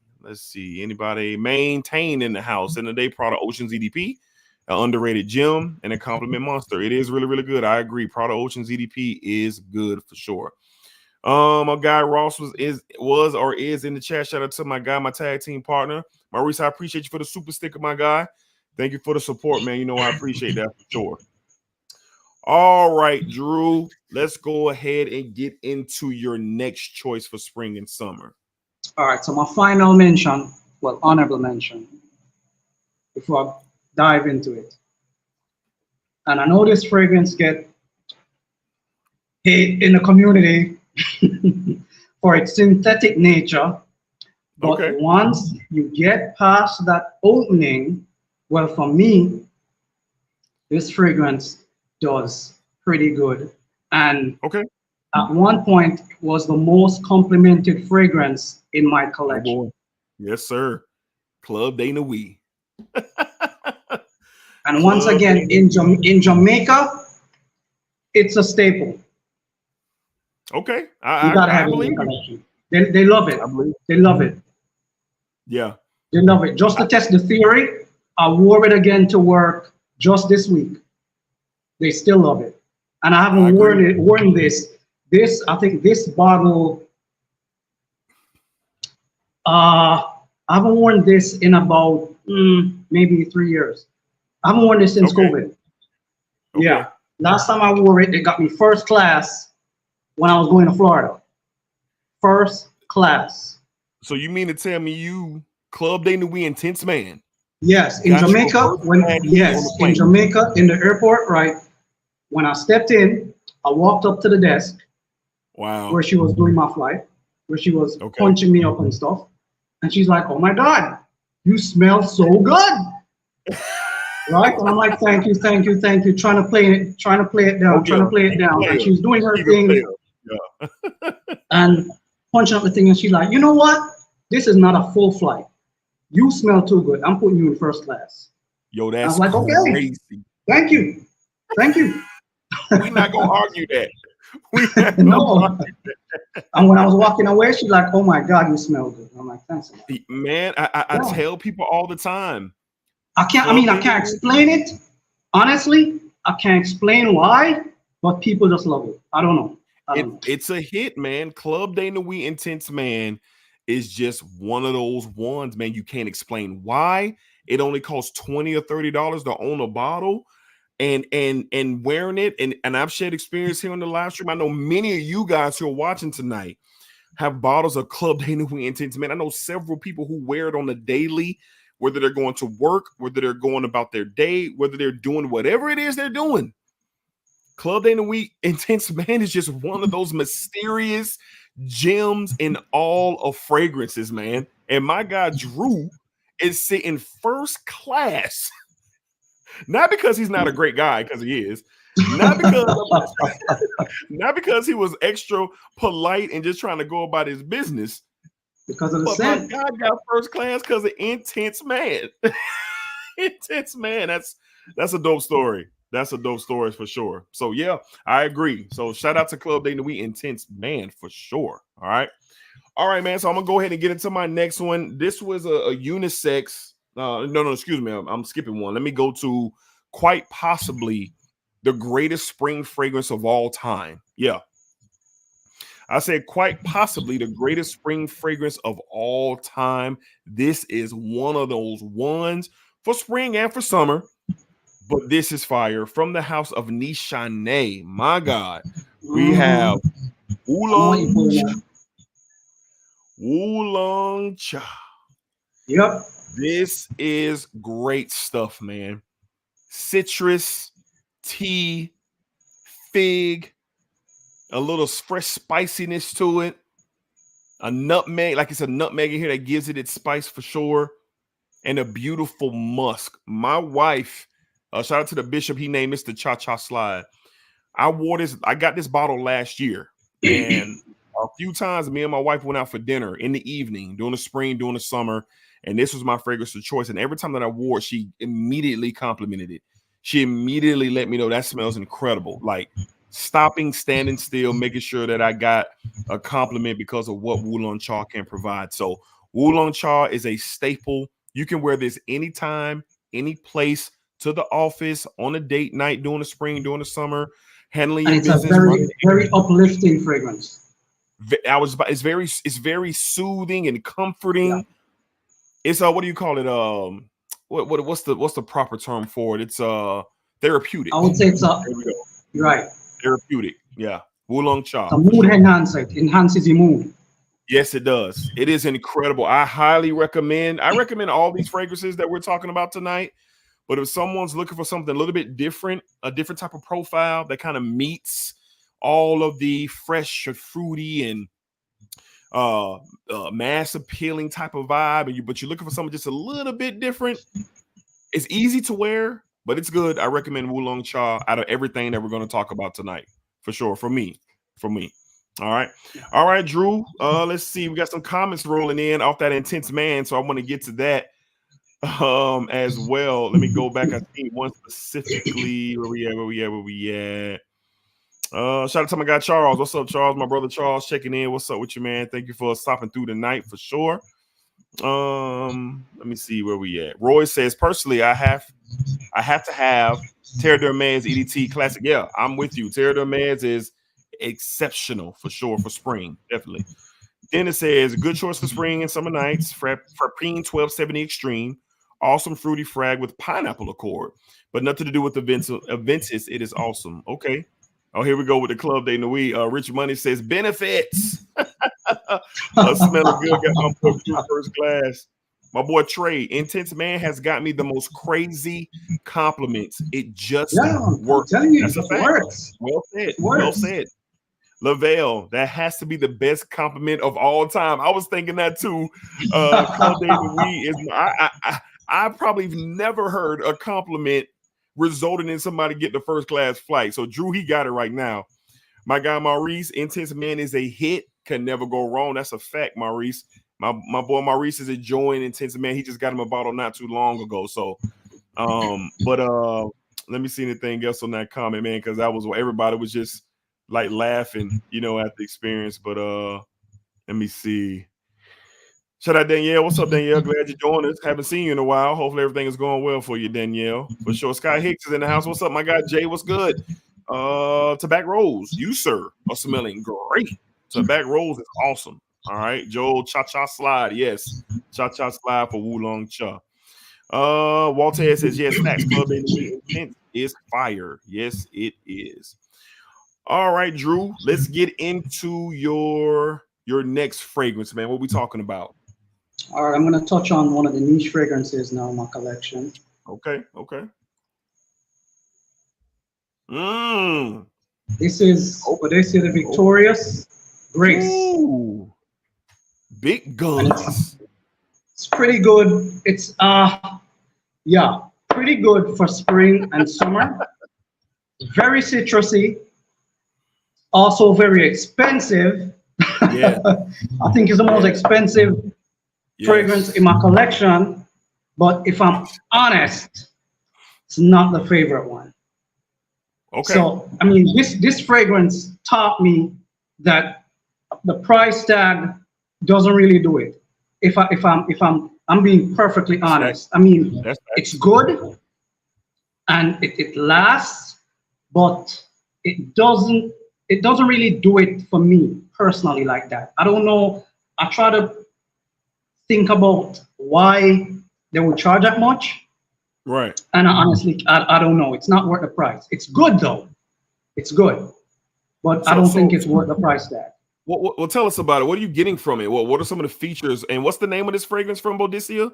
Anybody maintain in the house? In the day, Prada Oceans EDP. An underrated gem and a compliment monster. It is really, really good. I agree. Prada Ocean's EDP is good for sure. My guy Ross was in the chat. Shout out to my guy, my tag team partner. Maurice, I appreciate you for the super sticker, my guy. Thank you for the support, man. You know I appreciate that for sure. All right, Drew. Let's go ahead and get into your next choice for spring and summer.
All right, so my final mention, well, honorable mention, before I dive into it. And I know this fragrance get hate in the community for its synthetic nature, but once you get past that opening, well, for me, this fragrance does pretty good. And at one point, it was the most complimented fragrance in my collection.
Oh, yes, sir. Club de Nuit.
And once again, in Jamaica, it's a staple.
Okay,
you gotta have it in the collection. They love it. They love it.
Yeah,
they love it. Just to test the theory, I wore it again to work just this week. They still love it, and I haven't worn this. I think this bottle. I haven't worn this in about maybe 3 years. I haven't worn this since COVID. Yeah. Last time I wore it, they got me first class when I was going to Florida. First class.
So you mean to tell me you Club de Nuit intense man?
Yes, in Jamaica. In Jamaica, in the airport, right? When I stepped in, I walked up to the desk.
Wow.
Where she was doing my flight. where she was punching me up and stuff. And she's like, "Oh my God, you smell so good." Right? And I'm like, thank you, trying to play it down. And she's doing her thing and punching up the thing. And she's like, "You know what? This is not a full flight. You smell too good. I'm putting you in first class."
Yo, that's
I was like,
crazy.
Okay, thank you.
We're not gonna argue that.
No. And when I was walking away, she's like, "Oh my God, you smell good." I'm like, "Thanks."
Man, I tell people all the time.
I can't explain it. Honestly, I can't explain why, but people just love it. I don't know.
It's a hit, man. Club Day Nuit Intense, man, is just one of those ones, man. You can't explain why. It only costs $20 or $30 to own a bottle. And wearing it, and I've shared experience here on the live stream. I know many of you guys who are watching tonight have bottles of Club Day Nuit Intense. Man, I know several people who wear it on the daily, whether they're going to work, whether they're going about their day, whether they're doing whatever it is they're doing. Club Day Nuit Intense, man, is just one of those mysterious gems in all of fragrances, man. And my guy Drew is sitting first class. Not because he's not a great guy, because he is. Not because he was extra polite and just trying to go about his business.
Because of the
but
scent.
my God got first class because of Intense Man. Intense Man. That's a dope story. That's a dope story for sure. So yeah, I agree. So shout out to Club Day Nuit Intense Man for sure. All right, man. So I'm gonna go ahead and get into my next one. This was a unisex. No, excuse me. I'm skipping one. Let me go to quite possibly the greatest spring fragrance of all time. Yeah. I said quite possibly the greatest spring fragrance of all time. This is one of those ones for spring and for summer, but this is fire. From the house of Nishane. My God, we have Oolong Cha.
Yep.
This is great stuff, man. Citrus, tea, fig, a little fresh spiciness to it. A nutmeg, like it's a nutmeg in here that gives it its spice for sure. And a beautiful musk. My wife, shout out to the bishop, he named Mr. Cha-Cha Slide. I got this bottle last year. And a few times me and my wife went out for dinner in the evening, during the spring, during the summer. And this was my fragrance of choice. And every time that I wore it, she immediately complimented it. She immediately let me know that smells incredible. Like stopping, standing still, making sure that I got a compliment because of what Oolong Cha can provide. So Oolong Cha is a staple. You can wear this anytime, any place, to the office, on a date night, during the spring, during the summer, handling your business.
It's a very uplifting fragrance.
It's very soothing and comforting. Yeah. It's what do you call it? What's the proper term for it? It's therapeutic.
I would say it's right.
Therapeutic. Yeah. Oolong Cha.
A mood enhancer. It enhances your mood.
Yes, it does. It is incredible. I highly recommend. I recommend all these fragrances that we're talking about tonight. But if someone's looking for something a little bit different, a different type of profile that kind of meets all of the fresh, fruity, and mass appealing type of vibe, but you're looking for something just a little bit different, it's easy to wear, but it's good. I recommend Oolong Cha out of everything that we're going to talk about tonight, for sure. For me. All right, Drew. Let's see. We got some comments rolling in off that Intense Man, so I want to get to that as well. Let me go back. I think one specifically. Where we at? Shout out to my guy Charles. What's up, Charles? My brother Charles checking in. What's up with you, man? Thank you for stopping through tonight for sure. Let me see where we at. Roy says, personally, I have to have Terre d'Hermès EDT Classic. Yeah, I'm with you. Terre d'Hermès is exceptional for sure for spring, definitely. Dennis says, good choice for spring and summer nights. Frappine 1270 Extreme. Awesome fruity frag with pineapple accord, but nothing to do with the Ventus. It is awesome. Okay. Oh, here we go with the Club Day Nuit. Rich Money says benefits. Smelling good. Got my boy through first class. My boy Trey, Intense Man has got me the most crazy compliments. It just works.
I'm telling you,
that's a fact.
Works.
Well said.
Works.
Well said. Lavelle, that has to be the best compliment of all time. I was thinking that too. Claude David is I probably never heard a compliment resulting in somebody getting a first class flight. So Drew, he got it right now. My guy Maurice, Intense Man is a hit. Can never go wrong. That's a fact, Maurice. My boy Maurice is enjoying Intense Man. He just got him a bottle not too long ago. So, but let me see anything else on that comment, man, because that was what everybody was just like laughing, you know, at the experience. But let me see. Shout out Danielle. What's up, Danielle? Glad you joined us. Haven't seen you in a while. Hopefully everything is going well for you, Danielle. For sure. Sky Hicks is in the house. What's up, my guy Jay? What's good? Tobacco Rose, you sir are smelling great. Tobacco Rose is awesome. All right, Joel Cha Slide, yes, Cha Slide for Wulong Cha. Walter says yes. Snacks Club Intent is fire. Yes, it is. All right, Drew. Let's get into your next fragrance, man. What we talking about?
All right, I'm gonna touch on one of the niche fragrances now in my collection.
Okay.
This is what they say, the Victorious Grace.
Ooh. Big guns.
It's pretty good. It's yeah, pretty good for spring and summer. Very citrusy. Also very expensive.
Yeah.
I think it's the most expensive fragrance in my collection. But if I'm honest, it's not the favorite one.
Okay.
So I mean, this fragrance taught me that the price tag doesn't really do it. If I'm being perfectly honest. I mean, it's good and it lasts, but it doesn't really do it for me personally like that. I don't know. I try to think about why they would charge that much.
Right.
And honestly, I don't know. It's not worth the price. It's good though. It's good, but I don't think it's worth the price tag.
Well, tell us about it. What are you getting from it? What are some of the features? And what's the name of this fragrance from Boudicca?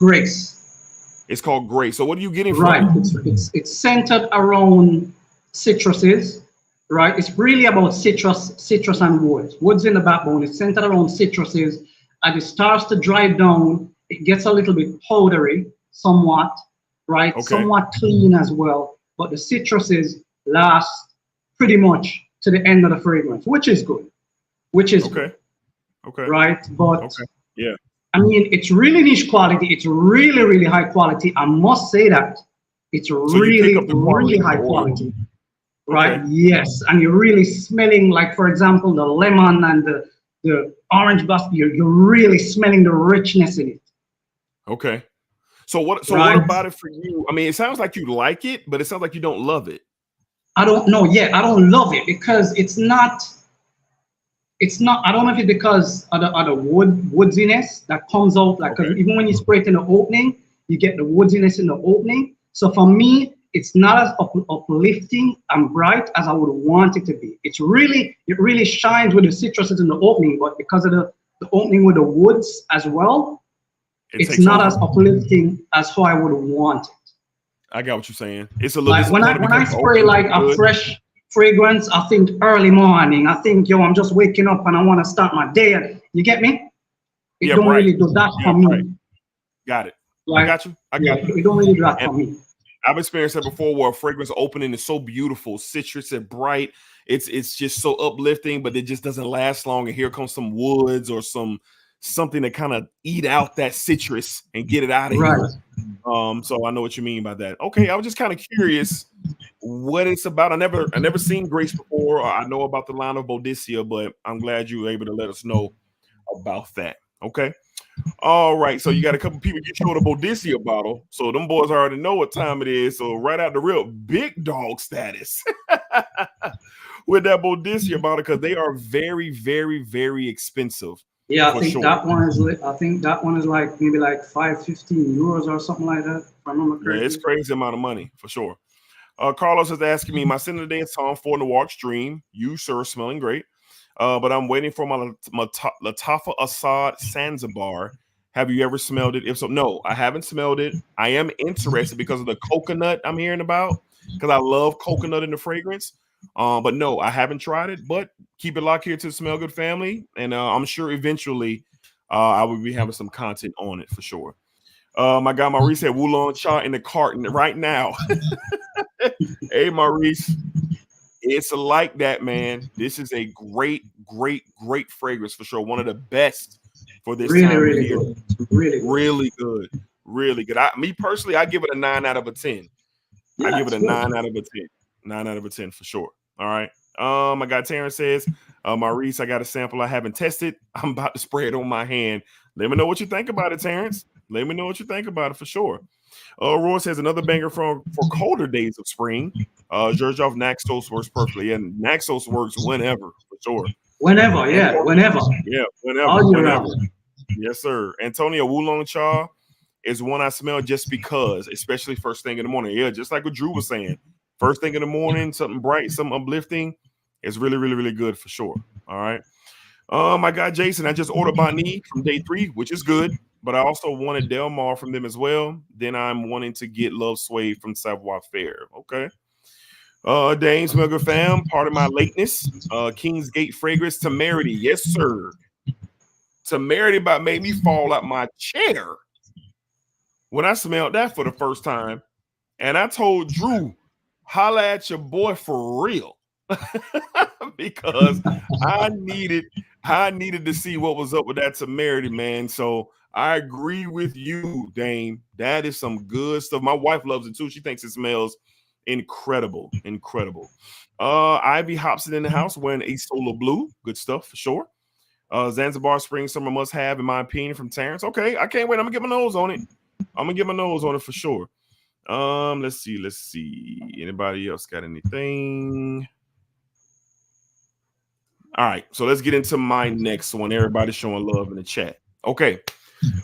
Grace.
It's called Grace. So what are you getting from
it? It's centered around citruses, right? It's really about citrus and woods. Woods in the backbone. It's centered around citruses. As it starts to dry down, it gets a little bit powdery, somewhat, right?
Okay.
Somewhat clean as well. But the citruses last pretty much to the end of the fragrance, which is good. Good, right? But
yeah,
I mean, it's really niche quality. It's really, really high quality. I must say that it's really, really high quality, right? Okay. Yes, and you're really smelling, like for example, the lemon and the orange blossom. You're really smelling the richness in it.
Okay. So what about it for you? I mean, it sounds like you like it, but it sounds like you don't love it.
I don't know. Yeah, I don't love it because it's not. I don't know if it's because of the woodiness that comes out, like, because even when you spray it in the opening, you get the woodiness in the opening. So for me, it's not as uplifting and bright as I would want it to be. It really shines with the citruses in the opening, but because of the opening with the woods as well, it's not as uplifting as how I would want it.
I got what you're saying. It's a little
like when I spray like a fresh fragrance, I think early morning. I think, yo, I'm just waking up and I want to start my day. And you get me? It don't really do that for me.
Right. Got it. Like, I got you.
It don't really do that for me.
I've experienced that before, where a fragrance opening is so beautiful, citrus and bright. It's just so uplifting, but it just doesn't last long. And here comes some woods or something to kind of eat out that citrus and get it out of here. So I know what you mean by that. Okay, I was just kind of curious what it's about. I never seen Grace before. I know about the line of Boudicca, but I'm glad you were able to let us know about that. Okay. All right. So you got a couple people get you on a Boudicca bottle. So them boys already know what time it is. So right out the real big dog status with that Boudicca bottle, because they are very, very, very expensive.
Yeah, I think that one is like maybe like 15 euros or something like that, if I remember correctly.
Yeah, it's crazy amount of money for sure. Carlos is asking me, my scent of the day is Tom Ford in the Walk Stream. You, sir, smelling great. But I'm waiting for my Latafa Assad Zanzibar. Have you ever smelled it? If so, no, I haven't smelled it. I am interested because of the coconut I'm hearing about, because I love coconut in the fragrance. But no, I haven't tried it. But keep it locked here to the Smell Good family, and I'm sure eventually I will be having some content on it for sure. My guy Maurice said Wulong Cha in the carton right now. Hey Maurice, it's like that, man. This is a great fragrance for sure. One of the best for this time of year. Really good. Me personally, I give it a 9 out of a 10. I give it a 9 out of a 10. 9 out of a 10 for sure. All right. My guy Terrence says, Maurice, I got a sample I haven't tested. I'm about to spray it on my hand. Let me know what you think about it, Terrence. Let me know what you think about it for sure. Roy says another banger for colder days of spring. Georgioff Naxos works perfectly, and Naxos works whenever for sure.
Whenever.
Whenever. Yes, sir. Antonio, Wulong Cha is one I smell just because, especially first thing in the morning. Yeah, just like what Drew was saying. First thing in the morning, something bright, something uplifting. It's really good for sure. All right. My guy Jason, I just ordered Bonnie from day 3, which is good. But I also wanted Del Mar from them as well. Then I'm wanting to get Love Suede from Savoir Faire. Okay. Dane Smugger fam, part of my lateness. Kingsgate fragrance, Temerity. Yes, sir. Temerity about made me fall out my chair when I smelled that for the first time. And I told Drew, holla at your boy for real. Because I needed to see what was up with that Temerity, man. So I agree with you, Dame. That is some good stuff. My wife loves it too. She thinks it smells incredible. Ivy Hobson in the house wearing a Solar Blue. Good stuff for sure. Zanzibar Spring Summer must have, in my opinion, from Terrence. Okay, I can't wait. I'm gonna get my nose on it. For sure. Let's see. Anybody else got anything? All right, so let's get into my next one. Everybody's showing love in the chat. Okay.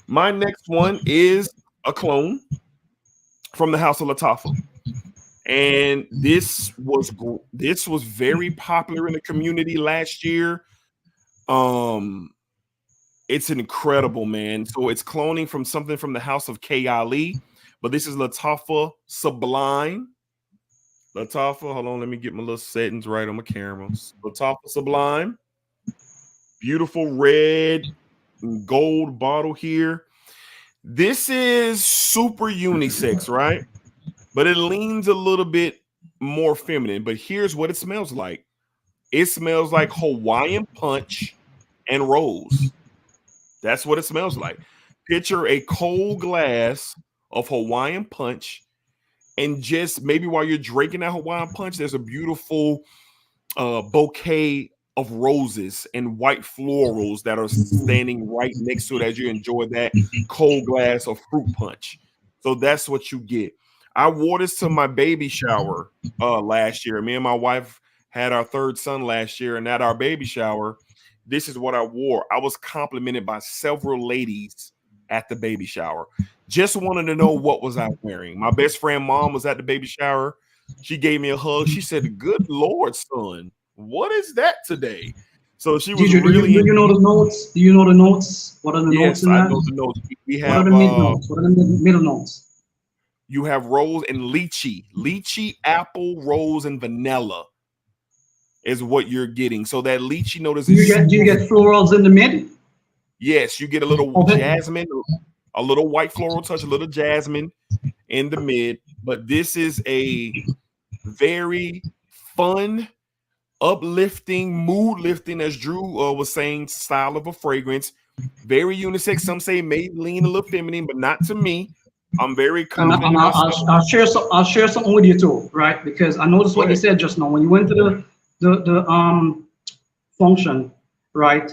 My next one is a clone from the House of Lattafa, and this was very popular in the community last year. It's incredible, man. So it's cloning from something from the House of K. Ali, but this is Lattafa Sublime. Lattafa, hold on, let me get my little settings right on my cameras. Lattafa Sublime, beautiful red and gold bottle here. This is super unisex, right? But it leans a little bit more feminine. But here's what it smells like. It smells like Hawaiian Punch and Rose. That's what it smells like. Picture a cold glass of Hawaiian Punch, and just maybe while you're drinking that Hawaiian Punch, there's a beautiful bouquet of roses and white florals that are standing right next to it as you enjoy that cold glass of fruit punch. So that's what you get. I wore this to my baby shower last year. Me and my wife had our 3rd son last year, and at our baby shower, this is what I wore. I was complimented by several ladies at the baby shower. Just wanted to know what was I wearing. My best friend mom was at the baby shower. She gave me a hug. She said, "Good Lord, son, what is that today?" So she was really.
Do you know the notes? Do you know the notes? What are the notes in that?
I know the notes. We have.
What are the mid notes? What are the middle notes?
You have rose and lychee, apple, rose, and vanilla is what you're getting. So that lychee note is.
Do you get florals in the mid?
Yes, you get a little jasmine, a little white floral touch, a little jasmine in the mid. But this is a very fun, uplifting, mood lifting, as Drew was saying, style of a fragrance. Very unisex. Some say may lean a little feminine, but not to me. I'm very confident.
I'll share something with you too, right? Because I noticed what you said just now when you went to the function, right?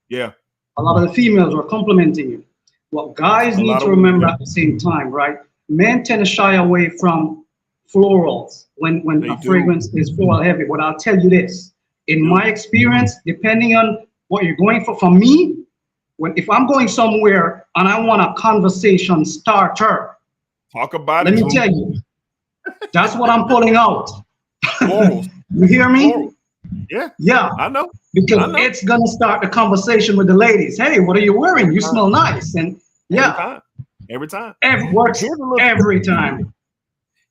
Yeah.
A lot of the females were complimenting you. What guys need to remember at the same time, right? Men tend to shy away from florals when a fragrance is floral heavy. But I'll tell you this, in my experience, depending on what you're going for me, if I'm going somewhere and I want a conversation starter,
talk about
let me tell you, that's what I'm pulling out.
Florals.
You hear me?
Florals. Yeah, I know.
Because it's gonna start the conversation with the ladies. Hey, what are you wearing? You smell nice. And
every time.
Works every time.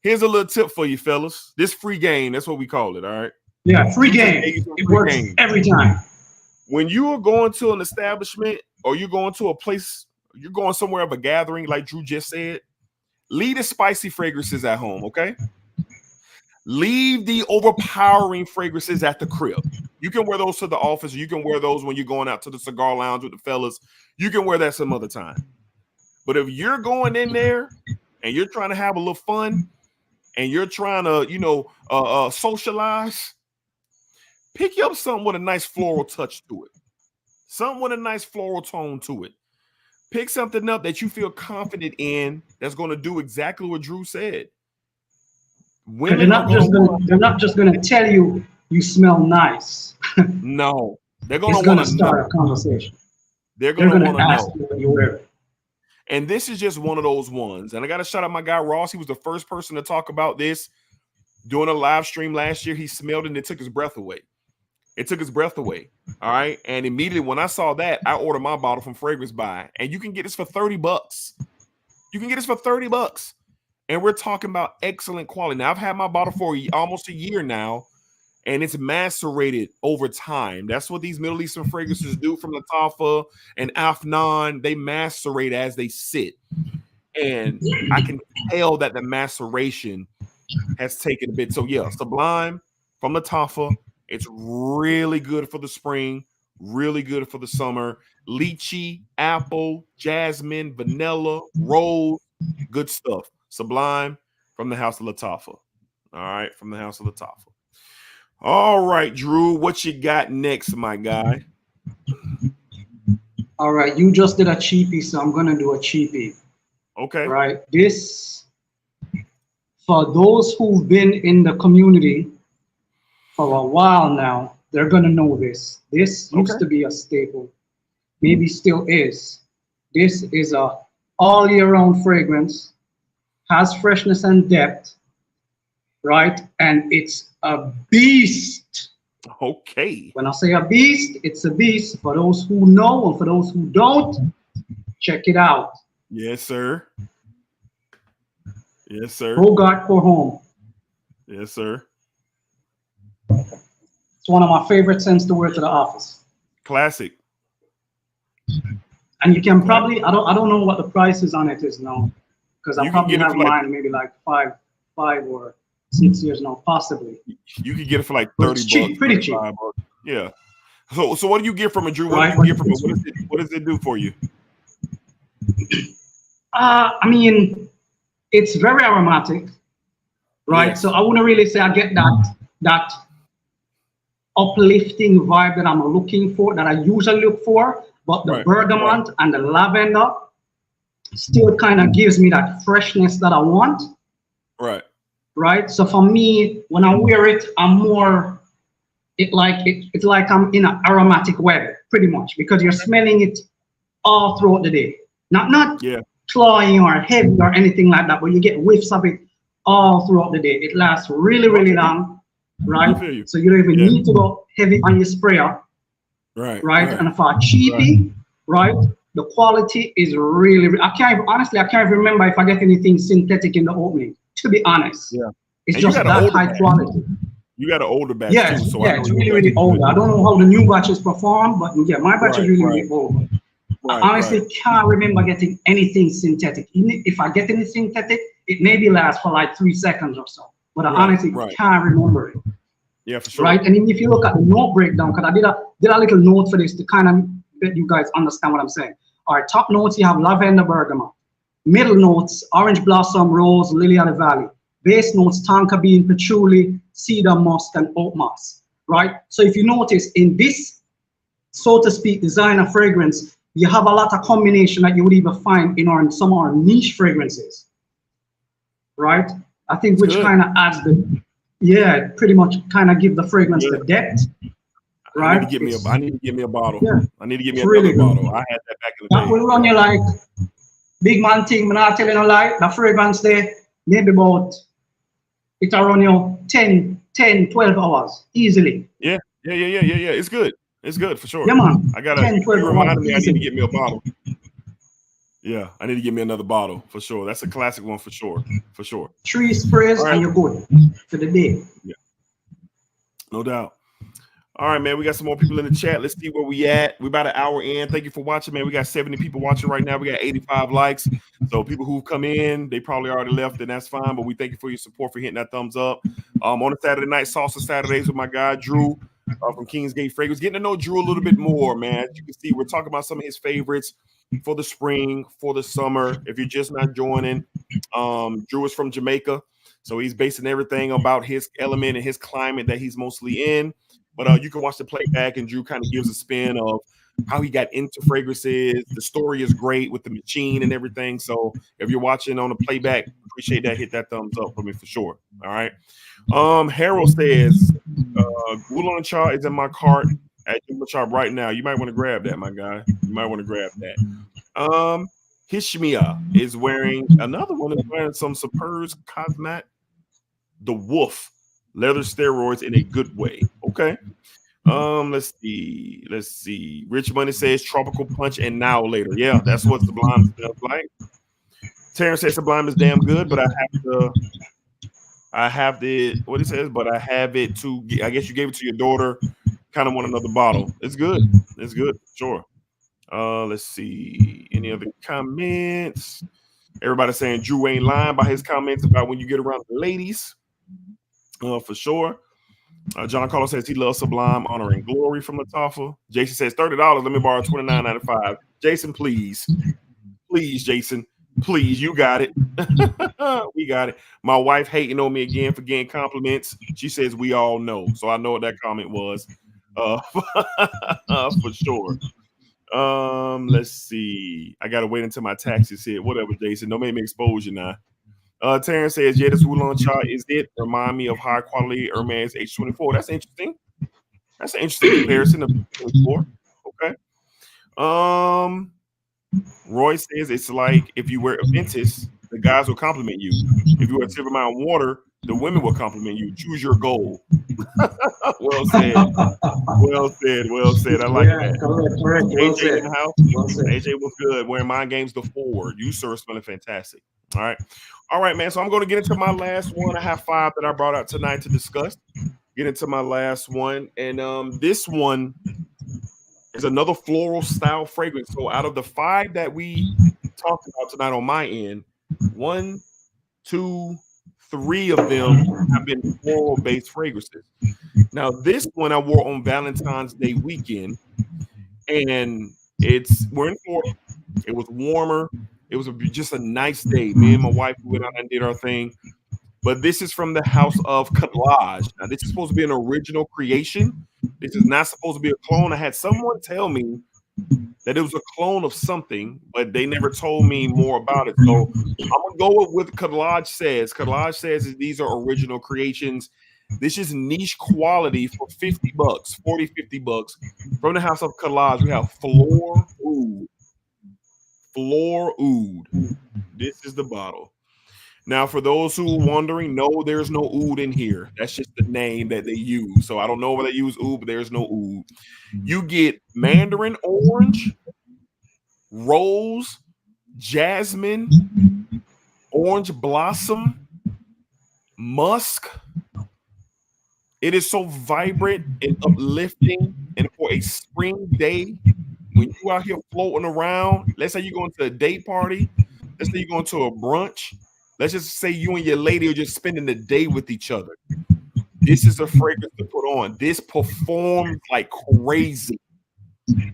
Here's a little tip for you, fellas. This free game, that's what we call it. All right.
Yeah, free game. It works every time.
When you are going to an establishment or you're going to a place, you're going somewhere of a gathering, like Drew just said, leave the spicy fragrances at home, okay? Leave the overpowering fragrances at the crib. You can wear those to the office. You can wear those when you're going out to the cigar lounge with the fellas. You can wear that some other time. But if you're going in there and you're trying to have a little fun and you're trying to, you know, socialize, pick you up something with a nice floral touch to it. Something with a nice floral tone to it. Pick something up that you feel confident in that's going to do exactly what Drew said.
Women they're not just going to tell you you smell nice.
No. They're going to want to
start a conversation.
They're going to want to
ask you what you wear.
And this is just one of those ones. And I got to shout out my guy Ross. He was the first person to talk about this doing a live stream last year. He smelled it and it took his breath away. It took his breath away. All right. And immediately when I saw that, I ordered my bottle from Fragrance Buy. And you can get this for $30. You can get this for $30. And we're talking about excellent quality. Now, I've had my bottle for almost a year now, and it's macerated over time. That's what these Middle Eastern fragrances do from Latafa and Afnan. They macerate as they sit. And I can tell that the maceration has taken a bit. So, yeah, Sublime from Latafa. It's really good for the spring, really good for the summer. Lychee, apple, jasmine, vanilla, rose, good stuff. Sublime from the House of Latafa. All right, from the House of Latafa. All right, Drew, what you got next, my guy?
All right, you just did a cheapie, so I'm going to do a cheapie.
Okay.
Right, this, for those who've been in the community for a while now, they're going to know this. This used to be a staple, maybe still is. This is a all year round fragrance. Has freshness and depth, right? And it's a beast.
Okay.
When I say a beast, it's a beast. For those who know and for those who don't, check it out.
Yes, sir. Yes, sir.
Bogart for home.
Yes, sir.
It's one of my favorite scents to wear to the office.
Classic.
And you can probably, I don't know what the price is on it is now. Because I probably have mine maybe like five or 6 years now, possibly.
You could get it for like $30.
Cheap, pretty cheap.
Yeah. So what do you get from it, Drew? What do you get from it? What does it do for you?
I mean, it's very aromatic, right?
Yes.
So I wouldn't really say I get that uplifting vibe that I'm looking for, that I usually look for, but the bergamot and the lavender still kind of gives me that freshness that I want.
Right.
Right. So for me, when I wear it, I'm more, it's like I'm in an aromatic weather, pretty much, because you're smelling it all throughout the day. Not cloying or heavy or anything like that, but you get whiffs of it all throughout the day. It lasts really, really long. Right. So you don't even need to go heavy on your sprayer. Right. And for a cheapie, right, the quality is really, I can't remember if I get anything synthetic in the opening, to be honest.
Yeah.
It's just that high quality.
You got an older batch too. So
it's really, really old. I don't know how the new batches perform, but yeah, my batch is really, really old. I honestly can't remember getting anything synthetic. Even if I get anything synthetic, it maybe lasts for like 3 seconds or so. But I honestly can't remember it.
Yeah, for sure.
Right. And even if you look at the note breakdown, because I did a little note for this to kind of let you guys understand what I'm saying. All right, top notes, you have lavender, bergamot. Middle notes, orange blossom, rose, lily of the valley. Base notes, tonka bean, patchouli, cedar, musk, and oak moss. Right? So if you notice in this, so to speak, designer fragrance, you have a lot of combination that you would even find in some of our niche fragrances. Right? I think which kind of adds pretty much kind of give the fragrance the depth. Right?
I need to get me a bottle.
Yeah.
I need to get me another bottle. I had that back in the day.
That will run you like big man thing, but not telling you like the fragrance there, maybe about it'll run you 10, 12 hours easily.
Yeah. It's good. It's good for sure.
Yeah, man.
I gotta remind me I need to get me a bottle. Yeah, I need to get me another bottle for sure. That's a classic one for sure. For sure.
3 sprays and you're good for the day.
Yeah. No doubt. All right, man. We got some more people in the chat. Let's see where we at. We're about an hour in. Thank you for watching, man. We got 70 people watching right now. We got 85 likes. So people who've come in, they probably already left, and that's fine. But we thank you for your support, for hitting that thumbs up. On a Saturday night, Salsa Saturdays with my guy Drew from Kingsgate Fragrance. Getting to know Drew a little bit more, man. As you can see, we're talking about some of his favorites for the spring, for the summer. If you're just not joining, Drew is from Jamaica. So he's basing everything about his element and his climate that he's mostly in. But you can watch the playback, and Drew kind of gives a spin of how he got into fragrances. The story is great with the machine and everything. So if you're watching on the playback, appreciate that. Hit that thumbs up for me for sure. All right. Harold says, Wulong Cha is in my cart at Jumbo Shop right now. You might want to grab that, my guy. You might want to grab that. Hishmiya is wearing another one. Is wearing some Superb Cosmet, the Wolf leather steroids in a good way. Okay. Let's see. Rich Money says Tropical Punch and Now Later. Yeah, that's what Sublime smells like. Terrence says Sublime is damn good, but I have what he says, but I have it to, I guess you gave it to your daughter. Kind of want another bottle. It's good. It's good. Sure. Let's see. Any other comments? Everybody saying Drew ain't lying by his comments about when you get around the ladies. For sure. John Carlos says he loves Sublime, Honor and Glory from Latafa. Jason says $30. Let me borrow $29.95. Jason, please. Please, Jason. Please, you got it. We got it. My wife hating on me again for getting compliments. She says we all know. So I know what that comment was. For sure. Let's see. I gotta wait until my taxes hit. Whatever, Jason. Don't make me expose you now. Terrence says, yeah, this Wulong Cha is it. Remind me of high quality Hermes H24. That's interesting. That's an interesting comparison of 24. Okay. Roy says it's like if you wear Aventus, the guys will compliment you. If you wear Silver Mountain Water, the women will compliment you. Choose your goal. Well said. Well said. Well said. I like that.
Correct. Well
AJ
said.
in the house.
Well said.
AJ was good. Wearing Mind Games the forward. You, sir, are smelling fantastic. All right. All right, man. So I'm going to get into my last one. I have 5 that I brought out tonight to discuss. Get into my last one. And this one is another floral style fragrance. So out of the 5 that we talked about tonight on my end, 1, 2, 3 of them have been floral based fragrances. Now, this one I wore on Valentine's Day weekend, and we're in Florida. It was warmer. It was just a nice day. Me and my wife went out and did our thing. But this is from the house of Collage. Now, this is supposed to be an original creation. This is not supposed to be a clone. I had someone tell me that it was a clone of something, but they never told me more about it. So I'm going to go with what Collage says. Collage says that these are original creations. This is niche quality for $50, $40-50 from the house of Collage. We have Floor Oud. Floor Oud. This is the bottle. Now, for those who are wondering, no, there's no oud in here. That's just the name that they use. So I don't know whether they use oud, but there's no oud. You get mandarin orange, rose, jasmine, orange blossom, musk. It is so vibrant and uplifting. And for a spring day, when you out here floating around, let's say you're going to a day party, let's say you're going to a brunch, let's just say you and your lady are just spending the day with each other. This is a fragrance to put on. This performs like crazy.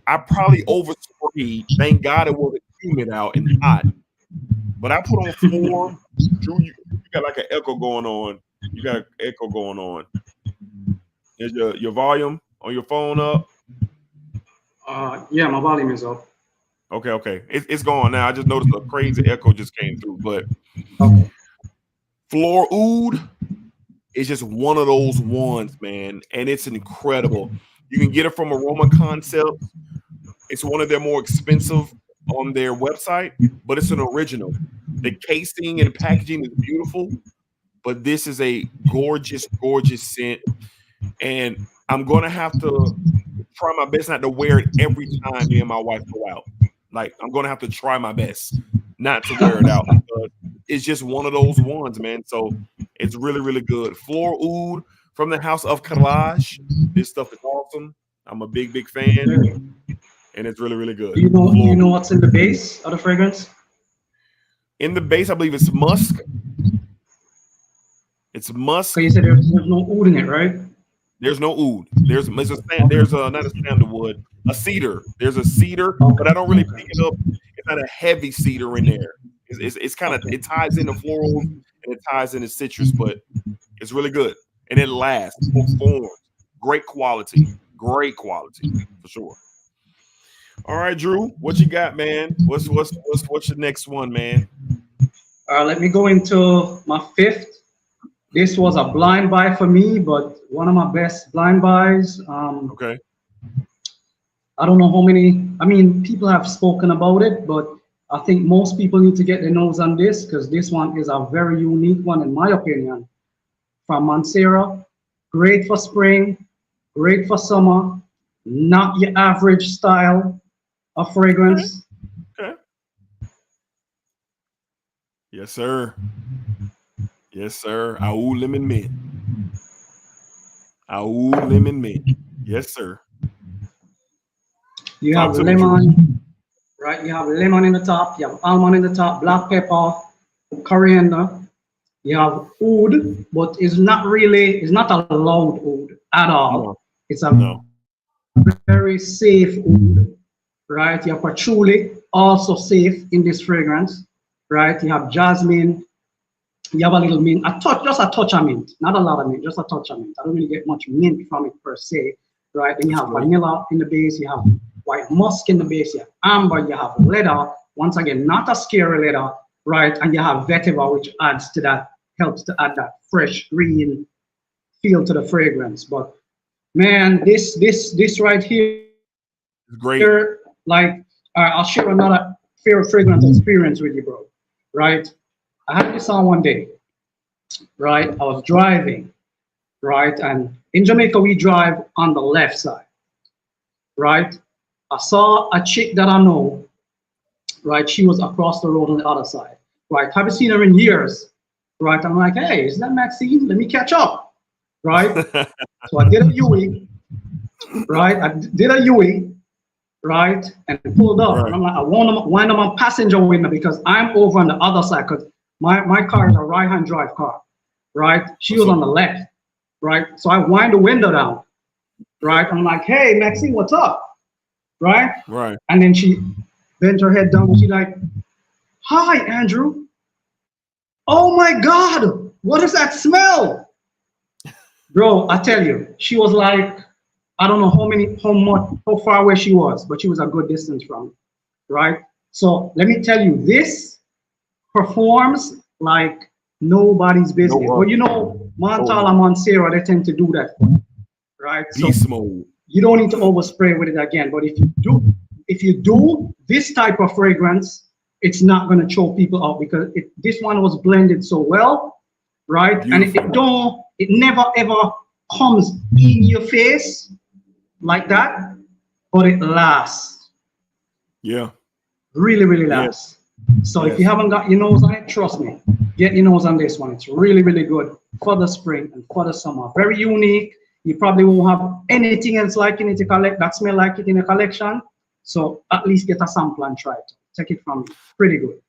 I probably oversprayed. Thank God it wasn't humid out and hot. But I put on 4. Drew, you got like an echo going on. You got an echo going on. Is your volume on your phone up?
Yeah, my volume is up.
Okay. It's gone now. I just noticed a crazy echo just came through. But Floor Oud is just one of those ones, man. And it's incredible. You can get it from Aroma Concept. It's one of their more expensive on their website, but it's an original. The casing and packaging is beautiful, but this is a gorgeous, gorgeous scent. And I'm going to have to try my best not to wear it every time me and my wife go out. Like, I'm going to have to try my best not to wear it out. It's just one of those ones, man. So it's really, really good. Floor Oud from the house of Collage. This stuff is awesome. I'm a big fan, and it's really good.
Do you know what's in the base of the fragrance?
In the base, I believe it's musk. It's musk.
So you said there's no oud in it, right?
There's no oud. There's not a sandalwood, a cedar. There's a cedar, but I don't really pick it up. It's not a heavy cedar in there. It's kind of, it ties in the florals and it ties in the citrus, but it's really good and it lasts, performs, great quality for sure. All right, Drew, what you got, man? What's your next one, man?
Let me go into my fifth. This was a blind buy for me, but one of my best blind buys.
Okay.
I don't know how many, I mean, people have spoken about it, but I think most people need to get their nose on this because this one is a very unique one, in my opinion, from Mancera. Great for spring, great for summer, not your average style of fragrance.
Okay. Yes, sir. Yes, sir. Oud lemon mint. Oud lemon mint. Yes, sir.
You have lemon, right? You have lemon in the top. You have almond in the top. Black pepper, coriander. You have oud, but it's not a loud oud at all.
No.
It's a very safe oud, right? You have patchouli, also safe in this fragrance, right? You have jasmine. You have a little mint, just a touch of mint, not a lot of mint, just a touch of mint. I don't really get much mint from it per se, right? Then you have vanilla in the base, you have white musk in the base, you have amber, you have leather. Once again, not a scary leather, right? And you have vetiver, which adds to that, helps to add that fresh green feel to the fragrance. But man, this right here,
great.
Like, I'll share another favorite fragrance experience with you, bro, right? I had this on one day, right? I was driving, right? And in Jamaica, we drive on the left side, right? I saw a chick that I know, right? She was across the road on the other side, right? Haven't seen her in years, right? I'm like, hey, is that Maxine? Let me catch up, right? So I did a UE, right? I did a UE, right? And pulled up. Right. And I'm like, I want my passenger window because I'm over on the other side because my car is a right-hand drive car, right? She was on the left, right? So I wind the window down, right? I'm like, hey, Maxine, what's up, right?
Right.
And then she bent her head down and she's like, hi, Andrew. Oh my God, what is that smell? Bro, I tell you, she was like, I don't know how far away she was, but she was a good distance from me, right? So let me tell you, this performs like nobody's business. But you know, Montal and Mancera, they tend to do that, right? So you don't need to overspray with it again. But if you do this type of fragrance, it's not going to choke people out because this one was blended so well, right? Beautiful. And it never ever comes in your face like that, but it lasts.
Yeah.
Really lasts. So if you haven't got your nose on it, trust me, get your nose on this one. It's really good for the spring and for the summer. Very unique. You probably won't have anything else like it to collect that smell like it in a collection. So at least get a sample and try it. Take it from me. Pretty good.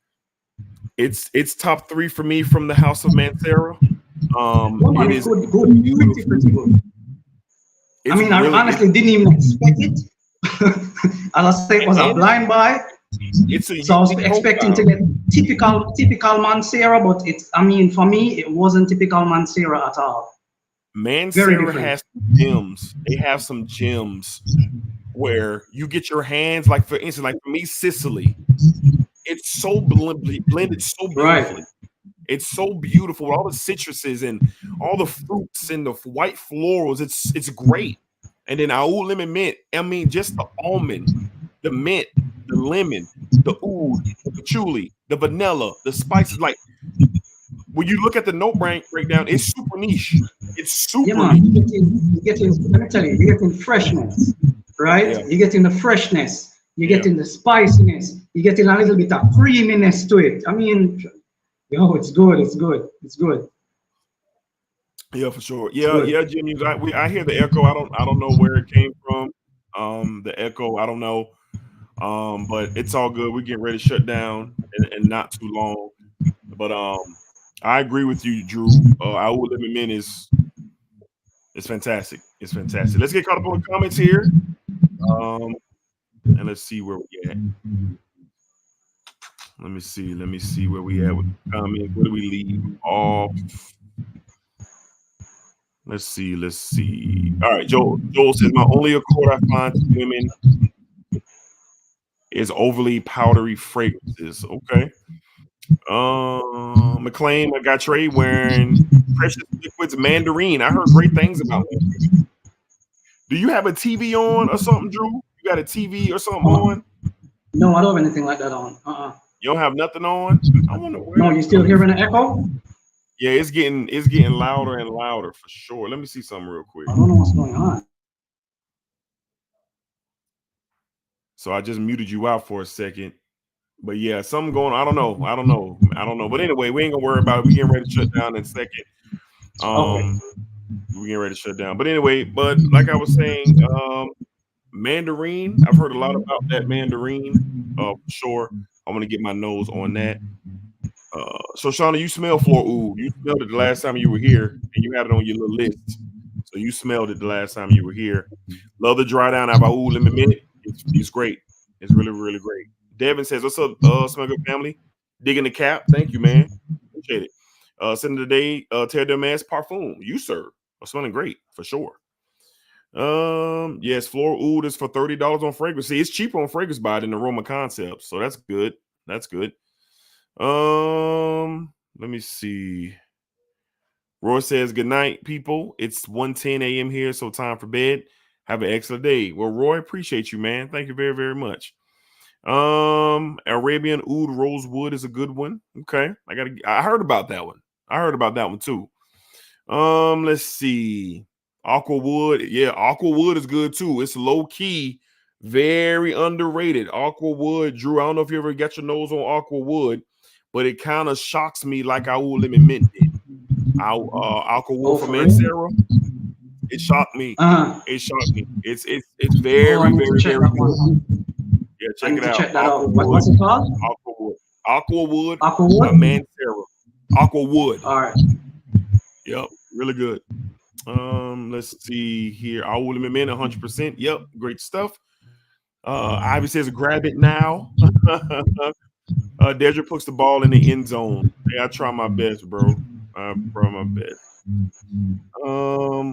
It's top 3 for me from the house of Mancera. It is
pretty good. I mean, I honestly didn't even expect it. As I said, it was a blind buy. So I was expecting to get typical Mancera, but for me, it wasn't typical Mancera at all.
Mancera has gems. They have some gems where you get your hands, like for instance, like for me, Sicily. It's so blended so beautifully. Right. It's so beautiful with all the citruses and all the fruits and the white florals. It's great. And then Oud lemon mint. I mean, just the almond, the mint, the lemon, the oud, the patchouli, the vanilla, the spices. Like when you look at the note breakdown, it's super niche. It's super niche.
You get in, let me tell you, you get in freshness, right? Yeah. You get in the freshness. You get in the spiciness. You get in a little bit of creaminess to it. I mean, yo, it's good. It's good. It's good.
Yeah, for sure. Yeah, Jimmy. I hear the echo. I don't know where it came from. The echo. I don't know. But it's all good. We're getting ready to shut down and not too long. But I agree with you, Drew. Our Limit Men is fantastic. It's fantastic. Let's get caught up on the comments here. And let's see where we at. Let me see where we at with the comments. Where do we leave off? Let's see. All right, Joel says my only accord I find to women is overly powdery fragrances. Okay. McLean, I got Trey wearing Precious Liquids Mandarin. I heard great things about it. Do you have a TV on or something, Drew? You got a TV or something on?
No, I don't have anything like that on.
You don't have nothing on? I wonder where.
No, you still hearing an echo?
Yeah, it's getting louder and louder for sure. Let me see something real quick.
I don't know what's going on.
So I just muted you out for a second. But yeah, something going on. I don't know. But anyway, we ain't gonna worry about it. We getting ready to shut down in a second.
Okay.
We getting ready to shut down. But anyway, like I was saying, Mandarin. I've heard a lot about that Mandarin. For sure. I want to get my nose on that. So Shauna, you smell Floor Oud. You smelled it the last time you were here, and you had it on your little list. So you smelled it the last time you were here. Love the dry down of our Oud Limit Men. It's great. It's really, really great. Devin says, "What's up, Smell Good family? Digging the cap. Thank you, man. Appreciate it. Sending today, Terre de Mass Parfum. You, sir, are smelling great for sure. Yes, Floor Oud is for $30 on fragrance. See, it's cheaper on Fragrance Buy than Aroma Concepts, so that's good. That's good. Let me see. Roy says, good night, people. It's 1:10 a.m. here, so time for bed. Have an excellent day. Well, Roy, appreciate you, man. Thank you very, very much. Arabian Oud Rosewood is a good one. Okay. I heard about that one. I heard about that one too. Let's see. Aquawood. Yeah, Aquawood is good too. It's low key, very underrated. Aquawood, Drew. I don't know if you ever got your nose on Aquawood, but it kind of shocks me like our Limit Men did. Aquawood from Mancera. It shocked me. It shocked me. It's very, very, very good. Yeah, check it out.
Check that out. What's it called?
Aquawood.
Aquawood.
Mancera. Aquawood.
All right.
Yep, really good. Let's see here. Our Limit Men, 100%. Yep, great stuff. Ivy says, grab it now. Dedrick puts the ball in the end zone. Hey, I try my best, bro. I try my best.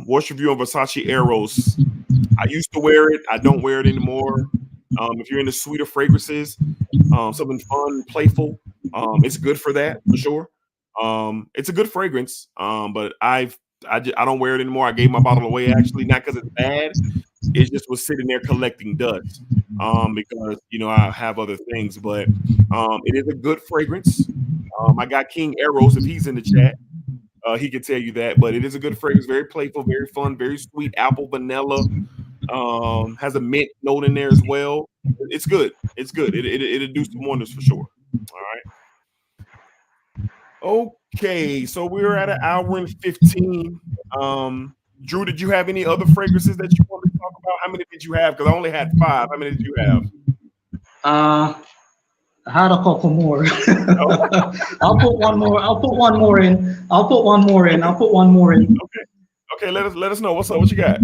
What's your view on Versace Eros? I used to wear it. I don't wear it anymore. If you're into sweeter fragrances, something fun, playful, it's good for that for sure. It's a good fragrance, but I don't wear it anymore. I gave my bottle away, actually, not because it's bad. It just was sitting there collecting dust, because I have other things. But it is a good fragrance. I got King Eros, if he's in the chat, he can tell you that. But it is a good fragrance, very playful, very fun, very sweet, apple, vanilla. Has a mint note in there as well. It's good. It's good. It'll do some wonders for sure. All right. Okay, so we're at 1 hour and 15. Drew, did you have any other fragrances that you want to talk about? How many did you have? Because I only had 5. How many did you have?
I had a couple more. I'll put one more in.
Okay. Let us know. What's up? What you got?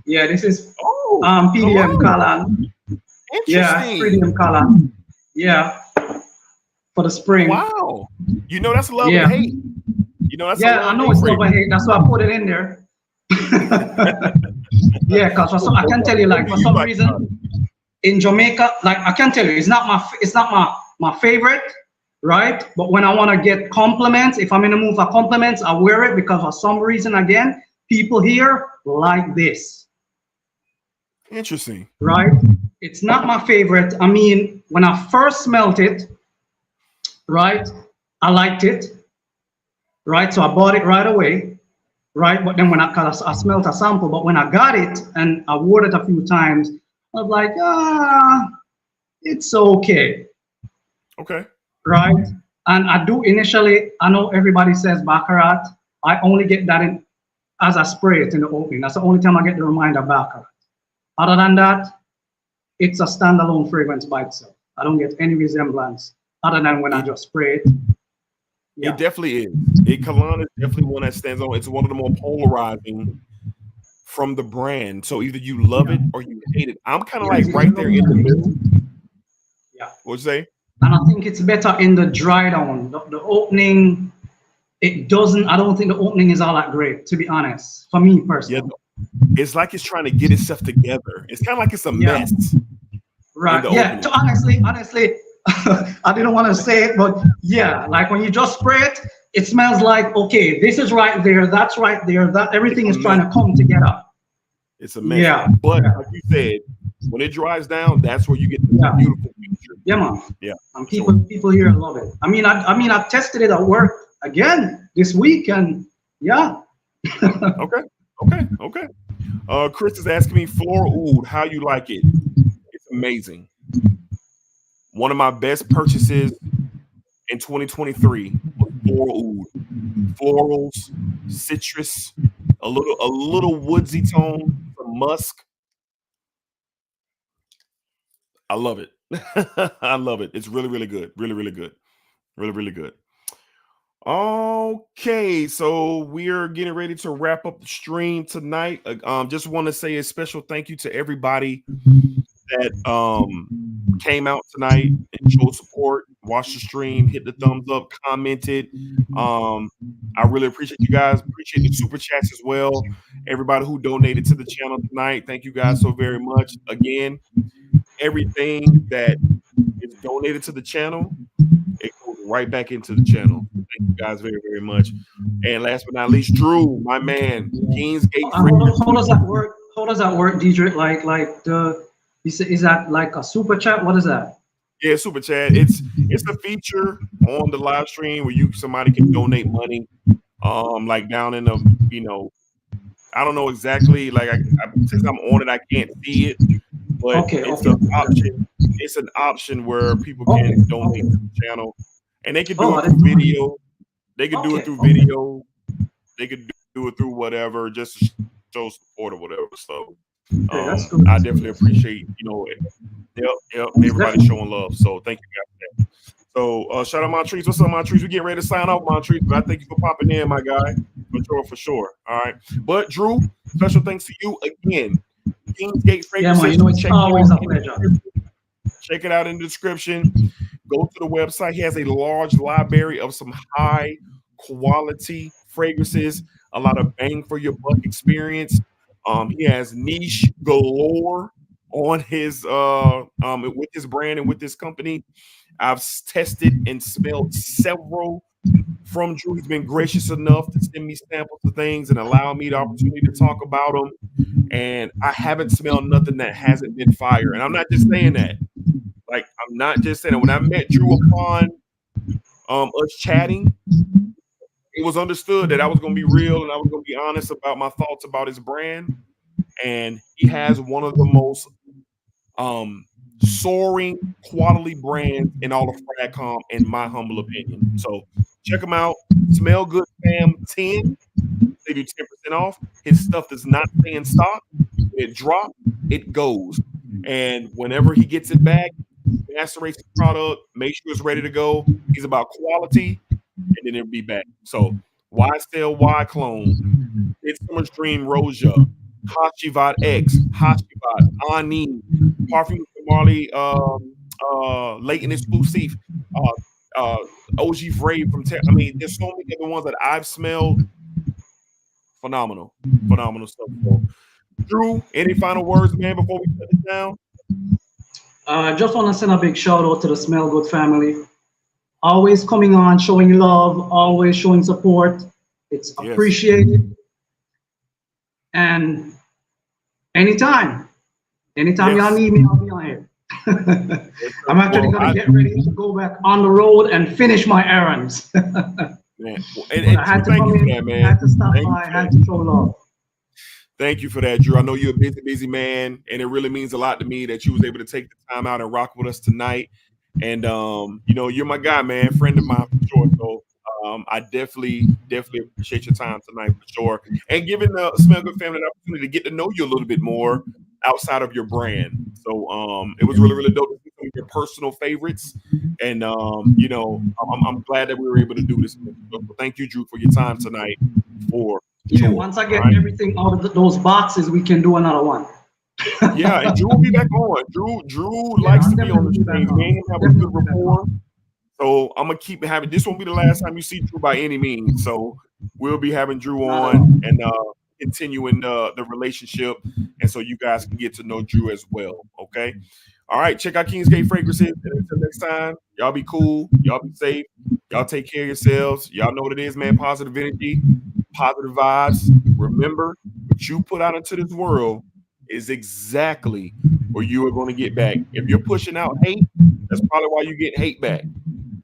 Yeah, this is PDM color.
Interesting.
Yeah, PDM color. Yeah, for the spring.
Wow. That's love and hate. That's
I know it's love and hate. That's why I put it in there. Yeah, because I can tell you, like, for some reason in Jamaica, like, I can tell you, it's not my favorite, right? But when I want to get compliments, if I'm in the mood for compliments, I wear it because for some reason, again, people here like this.
Interesting.
Right? It's not my favorite. I mean, when I first smelled it, right, I liked it, right? So I bought it right away, right? But then when I smelled a sample, but when I got it and I wore it a few times, I was like, it's okay.
Okay.
Right? And I do initially, I know everybody says Baccarat, I only get that in as I spray it in the opening. That's the only time I get the reminder back. Other than that, it's a standalone fragrance by itself. I don't get any resemblance other than when I just spray it. Yeah.
It definitely is. Cologne is definitely one that stands on. It's one of the more polarizing from the brand. So either you love it or you hate it. I'm kind of like right there in the middle.
Yeah.
What'd you say?
And I think it's better in the dry down. The opening, it doesn't. I don't think the opening is all that great, to be honest. For me personally.
Yeah, it's like it's trying to get itself together. It's kind of like it's a mess.
Right. Yeah. Honestly, I didn't want to say it, but yeah, like when you just spray it, it smells like, okay, this is right there, that's right there, that everything is trying to come together.
It's a mess.
Yeah.
But like you said, when it dries down, that's where you get the beautiful picture.
Yeah, man.
Yeah.
And people here love it. I mean, I tested it at work again this week, and yeah.
Okay. Chris is asking me, Floral Oud, how you like it? It's amazing. One of my best purchases in 2023 was Floral Oud. Florals, citrus, a little woodsy tone, some musk. I love it. I love it. It's really, really good. Really, really good. Really, really good. Okay, so we're getting ready to wrap up the stream tonight. Just want to say a special thank you to everybody that came out tonight and showed support, watched the stream, hit the thumbs up, commented. I really appreciate you guys. Appreciate the super chats as well. Everybody who donated to the channel tonight, thank you guys so very much. Again, everything that is donated to the channel, it goes right back into the channel. Thank you guys very, very much. And last but not least, Drew, my man, Kingsgate.
How does that work? How does that work, Dedrick? Like the is that like a super chat? What is that?
Yeah, super chat. It's a feature on the live stream where somebody can donate money. Like down in the, I don't know exactly. Like since I'm on it, I can't see it. But it's an option. It's an option where people can donate to the channel, and they can do it through video. They can do it through video. They could do it through whatever, just to show support or whatever. So I definitely appreciate everybody showing love. So thank you guys for that. So shout out Montrese. What's up, Montrese? We getting ready to sign off, Montrese. But I thank you for popping in, my guy. For sure. All right. But Drew, special thanks to you again. Kingsgate Fragrance.
Yeah, man, it's always a pleasure.
Check it out in the description. Go to the website. He has a large library of some high quality fragrances, a lot of bang for your buck experience. He has niche galore on his with his brand and with this company. I've tested and smelled several from Drew. He's been gracious enough to send me samples of things and allow me the opportunity to talk about them. And I haven't smelled nothing that hasn't been fire. And I'm not just saying that. Like, I'm not just saying that. When I met Drew upon us chatting, it was understood that I was going to be real and I was going to be honest about my thoughts about his brand. And he has one of the most soaring quality brands in all of Fragcom, in my humble opinion. So check him out. Smell Good Fam 10. They do 10% off. His stuff does not stay in stock. When it drops, it goes. And whenever he gets it back, macerates the product, make sure it's ready to go. He's about quality, and then it'll be back. So YSL Y Clone, It's Summer's Dream Roja, Hashivat X, Hashivat, Ani, Parfum Marley, Leighton Exclusive, OG Vrave from there's so many other ones that I've smelled. Phenomenal stuff. So, Drew, any final words, man, before we shut it down?
I just want to send a big shout out to the Smell Good family. Always coming on, showing love, always showing support. It's appreciated. And anytime y'all need me, I'll be on here. I'm actually going to get ready to go back on the road and finish my errands.
Man. And
I had to
thank
come
you for
in,
that, man.
I had to stop by, I had to show love.
Thank you for that, Drew. I know you're a busy man, and it really means a lot to me that you was able to take the time out and rock with us tonight. And you're my guy, man, friend of mine for sure. So I definitely appreciate your time tonight for sure, and giving the Smell Good family an opportunity to get to know you a little bit more outside of your brand. So it was really dope to see some of your personal favorites, and you know, I'm glad that we were able to do this. So thank you, Drew, for your time tonight. For
yeah,
sure.
once I get everything out of those boxes, we can do another one.
Yeah, and Drew will be back on. Drew likes to be on the streams. Me and him have a good rapport. So I'm gonna keep having this. Won't be the last time you see Drew by any means. So we'll be having Drew on and continuing the relationship, and so you guys can get to know Drew as well. Okay. All right. Check out Kingsgate Fragrances. And until next time, y'all be cool. Y'all be safe. Y'all take care of yourselves. Y'all know what it is, man. Positive energy, positive vibes. Remember, what you put out into this world is exactly where you are going to get back. If you're pushing out hate, that's probably why you get hate back.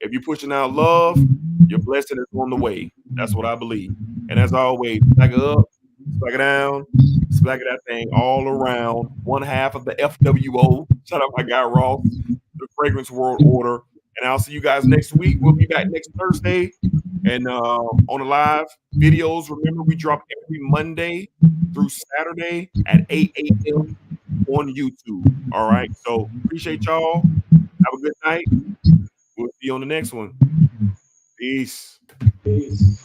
If you're pushing out love, your blessing is on the way. That's what I believe. And as always, back it up, back it down, back that thing all around. One half of the FWO. Shout out my guy Ross, the Fragrance World Order. And I'll see you guys next week. We'll be back next Thursday. And on the live videos, remember we drop every Monday through Saturday at 8 a.m. on YouTube. All right. So appreciate y'all. Have a good night. We'll see you on the next one. Peace.
Peace.